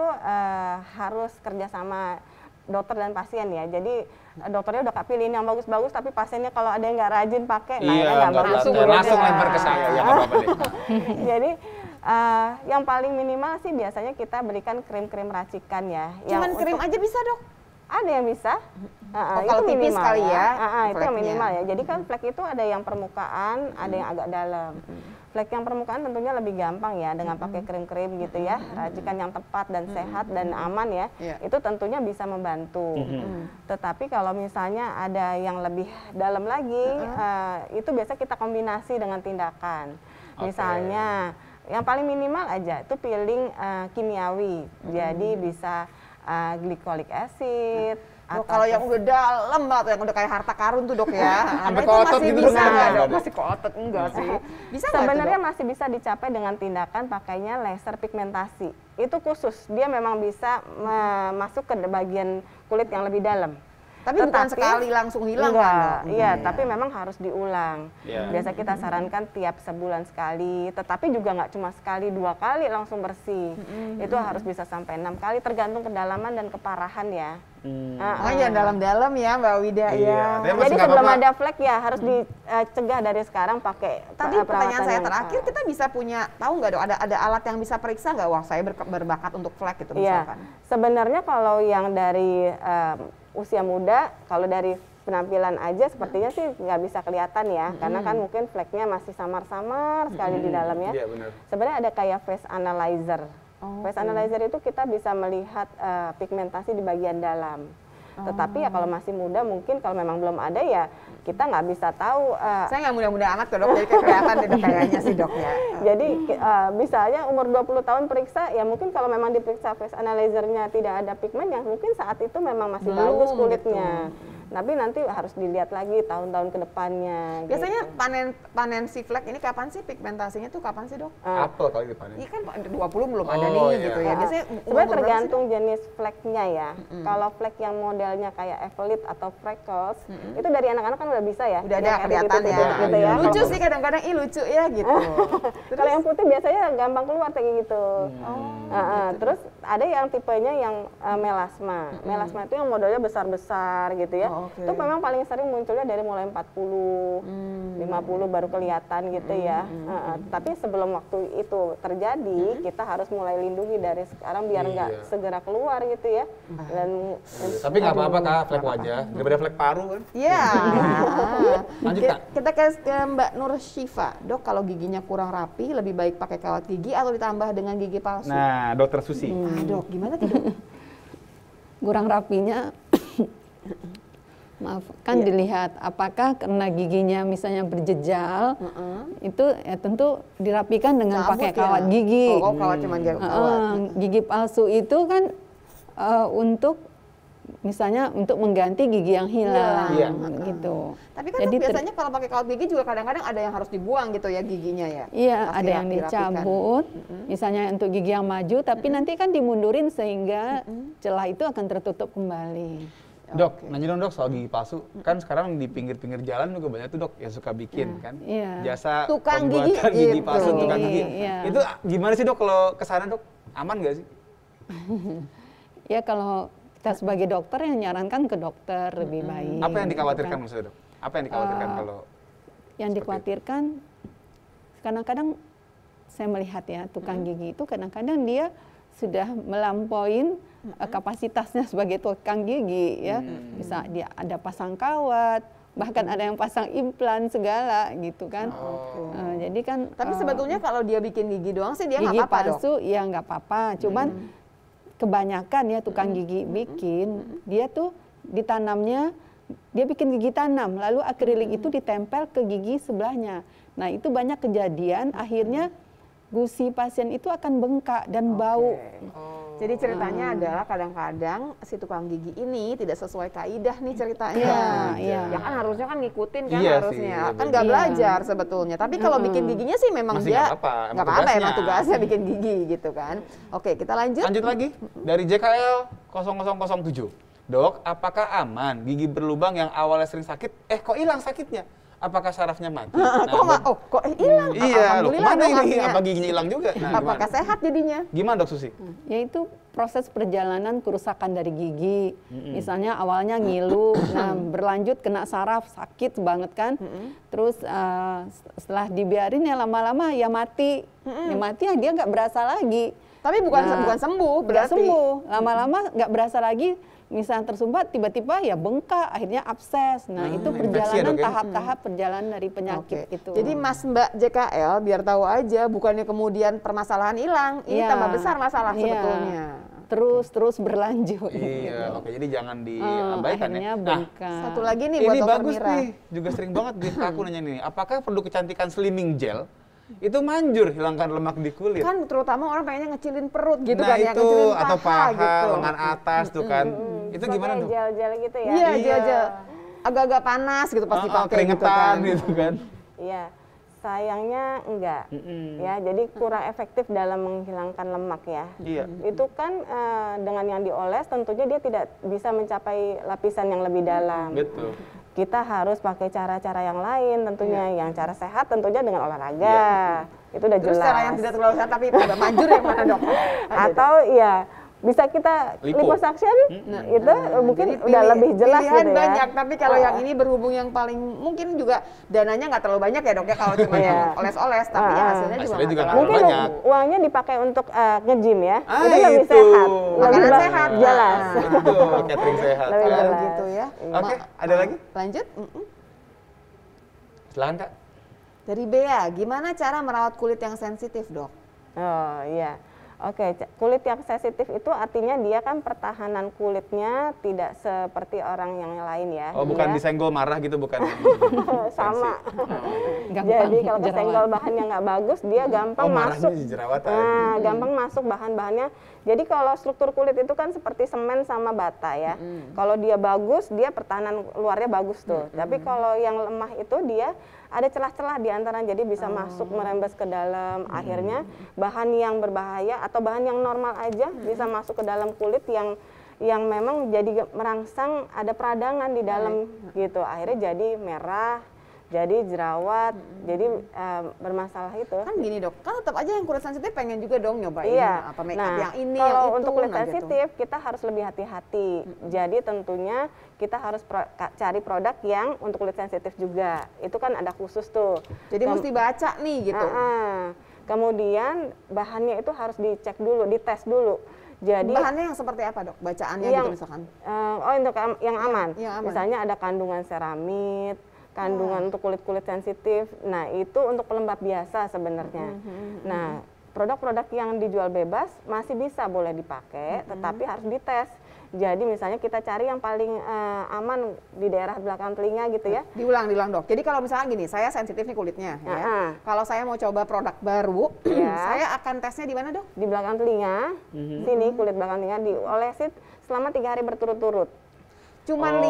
harus kerjasama dokter dan pasien ya. Jadi dokternya udah pilihin yang bagus-bagus, tapi pasiennya kalau ada yang nggak rajin pakai, nah Iya, itu nggak langsung berhasil. langsung lempar ke saya. Ya, nggak apa-apa deh. Jadi yang paling minimal sih biasanya kita berikan krim-krim racikan ya. Cuman krim aja bisa, Dok? Ada yang bisa. kalau tipis kali ya, Itu yang fleknya. minimal ya. Jadi kan flek itu ada yang permukaan, ada yang agak dalam. Flek yang permukaan tentunya lebih gampang ya dengan pakai krim-krim gitu ya, racikan yang tepat dan sehat dan aman ya. Iya. Itu tentunya bisa membantu. Tetapi kalau misalnya ada yang lebih dalam lagi, itu biasa kita kombinasi dengan tindakan. Misalnya yang paling minimal aja itu peeling kimiawi. Jadi bisa glycolic acid. Dok, kalau yang udah dalam banget, yang udah kayak harta karun tuh, Dok ya. Sampai Itu ke otot masih gitu, bisa Dok? nggak, Dok? Nggak, Masih ke otot enggak sih? Bisa nggak tuh, Sebenarnya Dok? masih bisa dicapai dengan tindakan pakainya laser pigmentasi. Itu khusus, dia memang bisa masuk ke bagian kulit yang lebih dalam. Tapi bukan sekali langsung hilang enggak, kan, Dok? iya, tapi memang harus diulang. Iya. Biasa kita sarankan tiap sebulan sekali, tetapi juga nggak cuma sekali, 2 kali langsung bersih. Itu harus bisa sampai 6 kali, tergantung kedalaman dan keparahan ya. Makanya dalam-dalam ya Mbak Wida Iya, ya. tapi Jadi masih nggak sebelum apa-apa. ada flek ya harus dicegah dari sekarang pakai Tadi perawatan pertanyaan saya yang terakhir, tepat. kita bisa punya, tahu nggak, Dok, ada alat yang bisa periksa nggak, wah saya berbakat untuk flek gitu Iya, misalkan? sebenarnya kalau yang dari usia muda, kalau dari penampilan aja sepertinya sih nggak bisa kelihatan ya, karena kan mungkin fleknya masih samar-samar sekali di dalamnya. Iya, benar. Sebenarnya ada kayak face analyzer. Face analyzer itu kita bisa melihat pigmentasi di bagian dalam. Tetapi ya kalau masih muda mungkin kalau memang belum ada ya kita nggak bisa tahu. Saya nggak muda-muda amat tuh, Dok, jadi kayak kelihatan deh, Dok, kayaknya sih, Dok ya. Jadi misalnya umur 20 tahun periksa, ya mungkin kalau memang diperiksa face analyzernya tidak ada pigmen, ya mungkin saat itu memang masih Belum bagus kulitnya. Tapi nanti harus dilihat lagi tahun-tahun ke depannya. Biasanya panen si flek ini kapan sih, pigmentasinya tuh kapan sih, Dok? Apel kali dipanen. Iya kan 20 belum ada Oh, nih iya. gitu ya. Biasanya umur Sebenarnya berapa sih, tergantung jenis fleknya ya. Kalau flek yang modelnya kayak evolute atau freckles, itu dari anak-anak kan udah bisa ya. Dok? Udah ada Yang kayak kelihatan ya. titik-titik gitu ya. Lucu sih kadang-kadang, ih lucu ya gitu. Kalau yang putih biasanya gampang keluar kayak gitu. Terus ada yang tipenya yang melasma. Melasma itu yang modelnya besar-besar gitu ya. Itu memang paling sering munculnya dari mulai 40, 50 baru kelihatan gitu ya. Tapi sebelum waktu itu terjadi, kita harus mulai lindungi dari sekarang biar nggak segera keluar gitu ya. Dan Tapi nggak apa-apa Kak, flek wajah daripada flek paru kan. Iya. Lanjut Kak. Kita ke Mbak Nur Syifa. Dok, kalau giginya kurang rapi, lebih baik pakai kawat gigi atau ditambah dengan gigi palsu? Nah, Dokter Susi. Dok, gimana tuh dok? Kurang rapinya, maaf, kan dilihat apakah karena giginya misalnya berjejal, itu ya tentu dirapikan dengan Cabut pakai ya? kawat gigi. Oh, kawat cuma kawat. Gigi palsu itu kan untuk misalnya untuk mengganti gigi yang hilang, Iya. gitu. Tapi kan Jadi Dok, biasanya kalau pakai kawat gigi juga kadang-kadang ada yang harus dibuang gitu ya giginya ya. Iya, Pasti ada yang dirapikan. dicabut, misalnya untuk gigi yang maju, tapi nanti kan dimundurin sehingga celah itu akan tertutup kembali. Dok, nanya dong Dok soal gigi palsu. Kan sekarang di pinggir-pinggir jalan juga banyak tuh Dok yang suka bikin kan. Iya. Jasa Tukang pembuatan gigi, gigi palsu, gitu. tukang gigi. Iya. Itu gimana sih Dok kalau ke sana Dok? Aman nggak sih? Ya kalau kita sebagai dokter yang nyarankan ke dokter lebih baik. Apa yang gitu dikhawatirkan kan. maksudnya Dok? Apa yang dikhawatirkan kalau Yang dikhawatirkan kadang-kadang saya melihat ya tukang gigi itu kadang-kadang dia sudah melampaui kapasitasnya sebagai tukang gigi ya. Bisa dia ada pasang kawat, bahkan ada yang pasang implan segala gitu kan. Jadi kan Tapi sebetulnya kalau dia bikin gigi doang sih dia nggak gigi apa-apa dok. palsu ya nggak apa-apa, cuman kebanyakan ya tukang gigi bikin dia tuh ditanamnya, dia bikin gigi tanam lalu akrilik itu ditempel ke gigi sebelahnya. Nah itu banyak kejadian akhirnya gusi pasien itu akan bengkak dan bau. Jadi ceritanya adalah kadang-kadang si tukang gigi ini tidak sesuai kaidah nih ceritanya. Iya, iya. Ya kan harusnya kan ngikutin kan Iya sih, harusnya. iya Kan benar. nggak Iya. belajar sebetulnya. Tapi kalau bikin giginya sih memang Masih dia nggak apa-apa, emang nggak apa-apa emang tugasnya. tugasnya bikin gigi gitu kan. Oke, kita lanjut. Lanjut lagi dari JKL 0007. Dok, apakah aman gigi berlubang yang awalnya sering sakit, kok hilang sakitnya? Apakah sarafnya mati? Kok hilang? Iya, loh, Alhamdulillah kemana dong, ini? artinya. Apa giginya hilang juga? Nah, Apakah gimana? sehat jadinya? Gimana Dok Susi? Yaitu proses perjalanan kerusakan dari gigi. Misalnya awalnya ngilu, nah berlanjut kena saraf, sakit banget kan. Terus setelah dibiarin ya lama-lama ya mati. Ya mati ya dia nggak berasa lagi. Tapi bukan Nah, bukan sembuh nggak berarti. sembuh. Lama-lama nggak berasa lagi. Misalnya tersumbat tiba-tiba ya bengkak, akhirnya abses. Nah itu infeksi ya, perjalanan Dok, ya? tahap-tahap perjalanan dari penyakit Oke. itu. Jadi Mas Mbak JKL biar tahu aja bukannya kemudian permasalahan hilang, ini Iya. tambah besar masalah Iya. sebetulnya. terus berlanjut. Iya, oke. Jadi jangan diabaikan akhirnya ya. Nah, bengkak. Satu lagi nih ini buat Dokter bagus Mira. nih. Juga sering banget di aku nanya nih. Apakah produk kecantikan slimming gel itu manjur hilangkan lemak di kulit? Kan terutama orang pengennya ngecilin perut gitu nah kan ya, itu, ngecilin atau paha, gitu. lengan atas tuh kan. Itu gimana Pakai dok? gel-gel gitu ya. Iya, gel-gel. Agak-agak panas gitu pasti pakai gitu keringetan kan. gitu kan. Iya. Sayangnya enggak. Ya, jadi kurang efektif dalam menghilangkan lemak ya. Iya. Itu kan dengan yang dioles tentunya dia tidak bisa mencapai lapisan yang lebih dalam. Betul. Kita harus pakai cara-cara yang lain tentunya, yang cara sehat tentunya dengan olahraga. Itu udah Terus jelas. cara yang tidak terlalu sehat tapi agak manjur yang mana dok? Atau ya bisa kita Lipo. liposuction itu mungkin udah Pilih- lebih jelas pilihan gitu ya. banyak, tapi kalau yang ini berhubung yang paling mungkin juga dananya nggak terlalu banyak ya dok ya kalau cuma Iya. yang oles-oles, tapi ya hasilnya juga Hasilnya juga nggak nggak terlalu Mungkin banyak. uangnya dipakai untuk nge-gym ya. Ah, itu lebih itu. sehat. Makanan Lebih sehat. jelas. Betul, catering sehat. Lebih kan? jelas. gitu ya. Oke, ada lagi? Lanjut. Silakan Kak. Dari Bea, gimana cara merawat kulit yang sensitif dok? Oh iya. Oke, kulit yang sensitif itu artinya dia kan pertahanan kulitnya tidak seperti orang yang lain ya. Oh, bukan Dia disenggol marah gitu, bukan? sama. Gampang Jadi kalau jerawat. kesenggol bahannya nggak bagus, dia gampang Oh, marahnya masuk. di jerawatan. Nah, gampang masuk bahan-bahannya. Jadi kalau struktur kulit itu kan seperti semen sama bata ya. Kalau dia bagus, dia pertahanan luarnya bagus tuh. Tapi kalau yang lemah itu dia ada celah-celah di antara, jadi bisa masuk merembes ke dalam. Akhirnya bahan yang berbahaya atau bahan yang normal aja bisa masuk ke dalam kulit yang memang jadi merangsang ada peradangan di dalam gitu. Akhirnya jadi merah, jadi jerawat, jadi bermasalah itu. Kan gini dok, kan tetap aja yang kulit sensitif pengen juga dong nyobain Iya. apa make up yang ini, kalau yang itu. untuk kulit nah gitu. sensitif kita harus lebih hati-hati. Jadi tentunya kita harus cari produk yang untuk kulit sensitif juga. Itu kan ada khusus tuh. Jadi mesti baca nih gitu. Kemudian bahannya itu harus dicek dulu, dites dulu. Jadi Bahannya yang seperti apa dok? Bacaannya yang, gitu misalkan. untuk yang aman. Yang aman. Misalnya ada kandungan seramid, kandungan untuk kulit-kulit sensitif. Nah, itu untuk pelembab biasa sebenarnya. Nah, produk-produk yang dijual bebas masih bisa boleh dipakai, tetapi harus dites. Jadi misalnya kita cari yang paling aman di daerah belakang telinga gitu ya. Diulang dok. Jadi kalau misalkan gini, saya sensitif nih kulitnya ya. Kalau saya mau coba produk baru, saya akan tesnya di mana dok? Di belakang telinga, sini kulit belakang telinga diolesin selama 3 hari berturut-turut. Cuman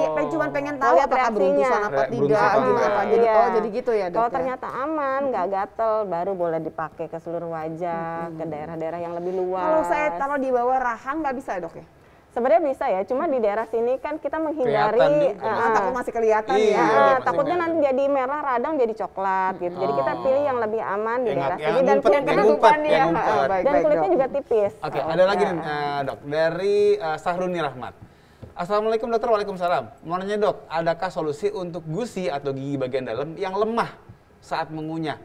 pengen tahu Lihat apakah beruntusan apa Beruntusan tidak apa gitu enggak. apa. Jadi Iya. jadi gitu ya dok. Kalau ya? ternyata aman, nggak gatel, baru boleh dipakai ke seluruh wajah, ke daerah-daerah yang lebih luas. Kalau saya taruh di bawah rahang nggak bisa ya dok ya? Sebenarnya bisa ya, cuma di daerah sini kan kita menghindari Kelihatan nih, Takut masih kelihatan Iya. ya. masih takutnya kelihatan. nanti jadi merah, radang jadi coklat gitu. Jadi kita pilih yang lebih aman di daerah yang sini dan ngumpet, kulitnya yang ngumpet, bukan yang ngumpet. Baik, dan baik, kulitnya dok. juga tipis. Oke, ada lagi nih dok, dari Sahruni Rahmat. Assalamualaikum dokter, waalaikumsalam. Mau nanya dok, adakah solusi untuk gusi atau gigi bagian dalam yang lemah saat mengunyah?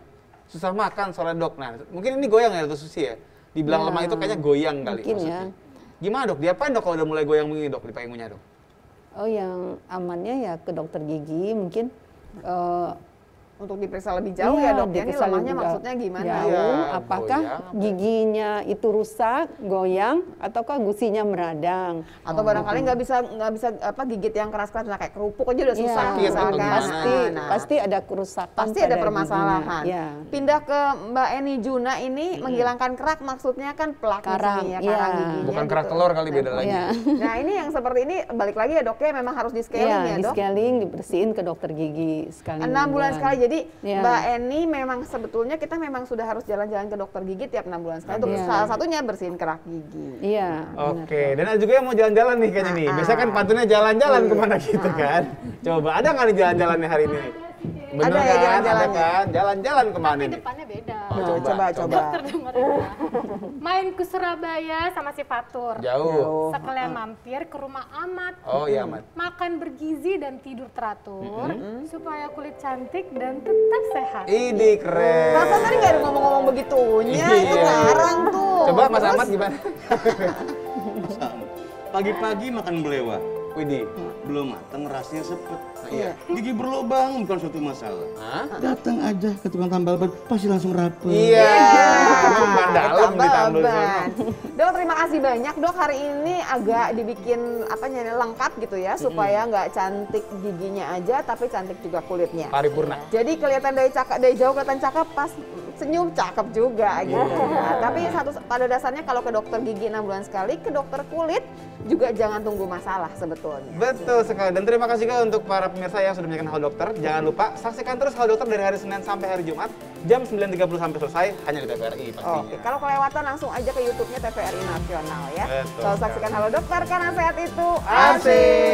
Susah makan soalnya dok. Nah, mungkin ini goyang ya dokter Susi ya? Dibilang lemah itu kayaknya goyang kali mungkin maksudnya. ya. Gimana dok, diapain dok kalau udah mulai goyang begini dok, dipakai ngunyah dok? Oh, yang amannya ya ke dokter gigi mungkin. Untuk diperiksa lebih jauh ya dok. Ya, ini diperiksa lemahnya lebih maksudnya gimana? jauh, Iya, apakah goyang. giginya itu rusak, goyang, ataukah gusinya meradang? Atau barangkali nggak bisa apa gigit yang keras-keras, nah, kayak kerupuk aja udah susah. Sakit atau misalkan. gimana. Nah, Pasti ada kerusakan. pasti ada pada permasalahan. giginya. Ya. Pindah ke Mbak Eni Juna ini menghilangkan kerak, maksudnya kan plak di Karang, sini ya, iya. karang giginya. Bukan kerak gitu. telur kali, beda lagi. Iya. Nah ini yang seperti ini balik lagi ya dok ya, memang harus di scaling Iya, ya di dok. scaling, dibersihin ke dokter gigi sekali. 6 bulan sekali, jadi Iya. Mbak Eni memang sebetulnya kita memang sudah harus jalan-jalan ke dokter gigi tiap 6 bulan sekali. Untuk Iya. salah satunya bersihin kerak gigi. Iya. benar. Oke, dan ada juga yang mau jalan-jalan nih kayaknya nih. Biasanya kan pantunnya jalan-jalan kemana gitu kan. Coba, ada nggak nih jalan-jalannya hari ini? Bener Ada ya kan? jalan-jalannya. Ada kan? Jalan-jalan kemana Tapi nih? depannya beda. Oh, Coba. Dokter dengerin ya. Main ke Surabaya sama si Fatur. Jauh. Sekalian mampir ke rumah Amat. Oh iya, Mat. Makan bergizi dan tidur teratur supaya kulit cantik dan tetap sehat. Ini keren. Masa tadi nggak ada ngomong-ngomong begitunya, itu Iya. ngarang tuh. Coba Mas Ahmad gimana? Pagi-pagi makan belewah, Widih. belum matang rasanya sepet. Iya. Gigi berlubang bukan suatu masalah. Hah? Datang aja ke tukang tambal ban, pasti langsung rapet. Iya. Ban dalam Tambah ditambal ban. sana. Dok, terima kasih banyak dok, hari ini agak dibikin lengkap gitu ya, supaya nggak cantik giginya aja tapi cantik juga kulitnya. Paripurna. Jadi kelihatan dari jauh kelihatan cakep, pas senyum cakep juga gitu. Nah, tapi pada dasarnya kalau ke dokter gigi 6 bulan sekali, ke dokter kulit juga jangan tunggu masalah sebetulnya. Betul sekali. Dan terima kasih juga untuk para pemirsa yang sudah menyaksikan Halo Dokter. Jangan lupa saksikan terus Halo Dokter dari hari Senin sampai hari Jumat jam 9.30 sampai selesai hanya di TVRI pastinya. Oke, kalau kelewatan langsung aja ke YouTube-nya TVRI Nasional ya. Betul Selalu saksikan Halo Dokter karena sehat itu Asik.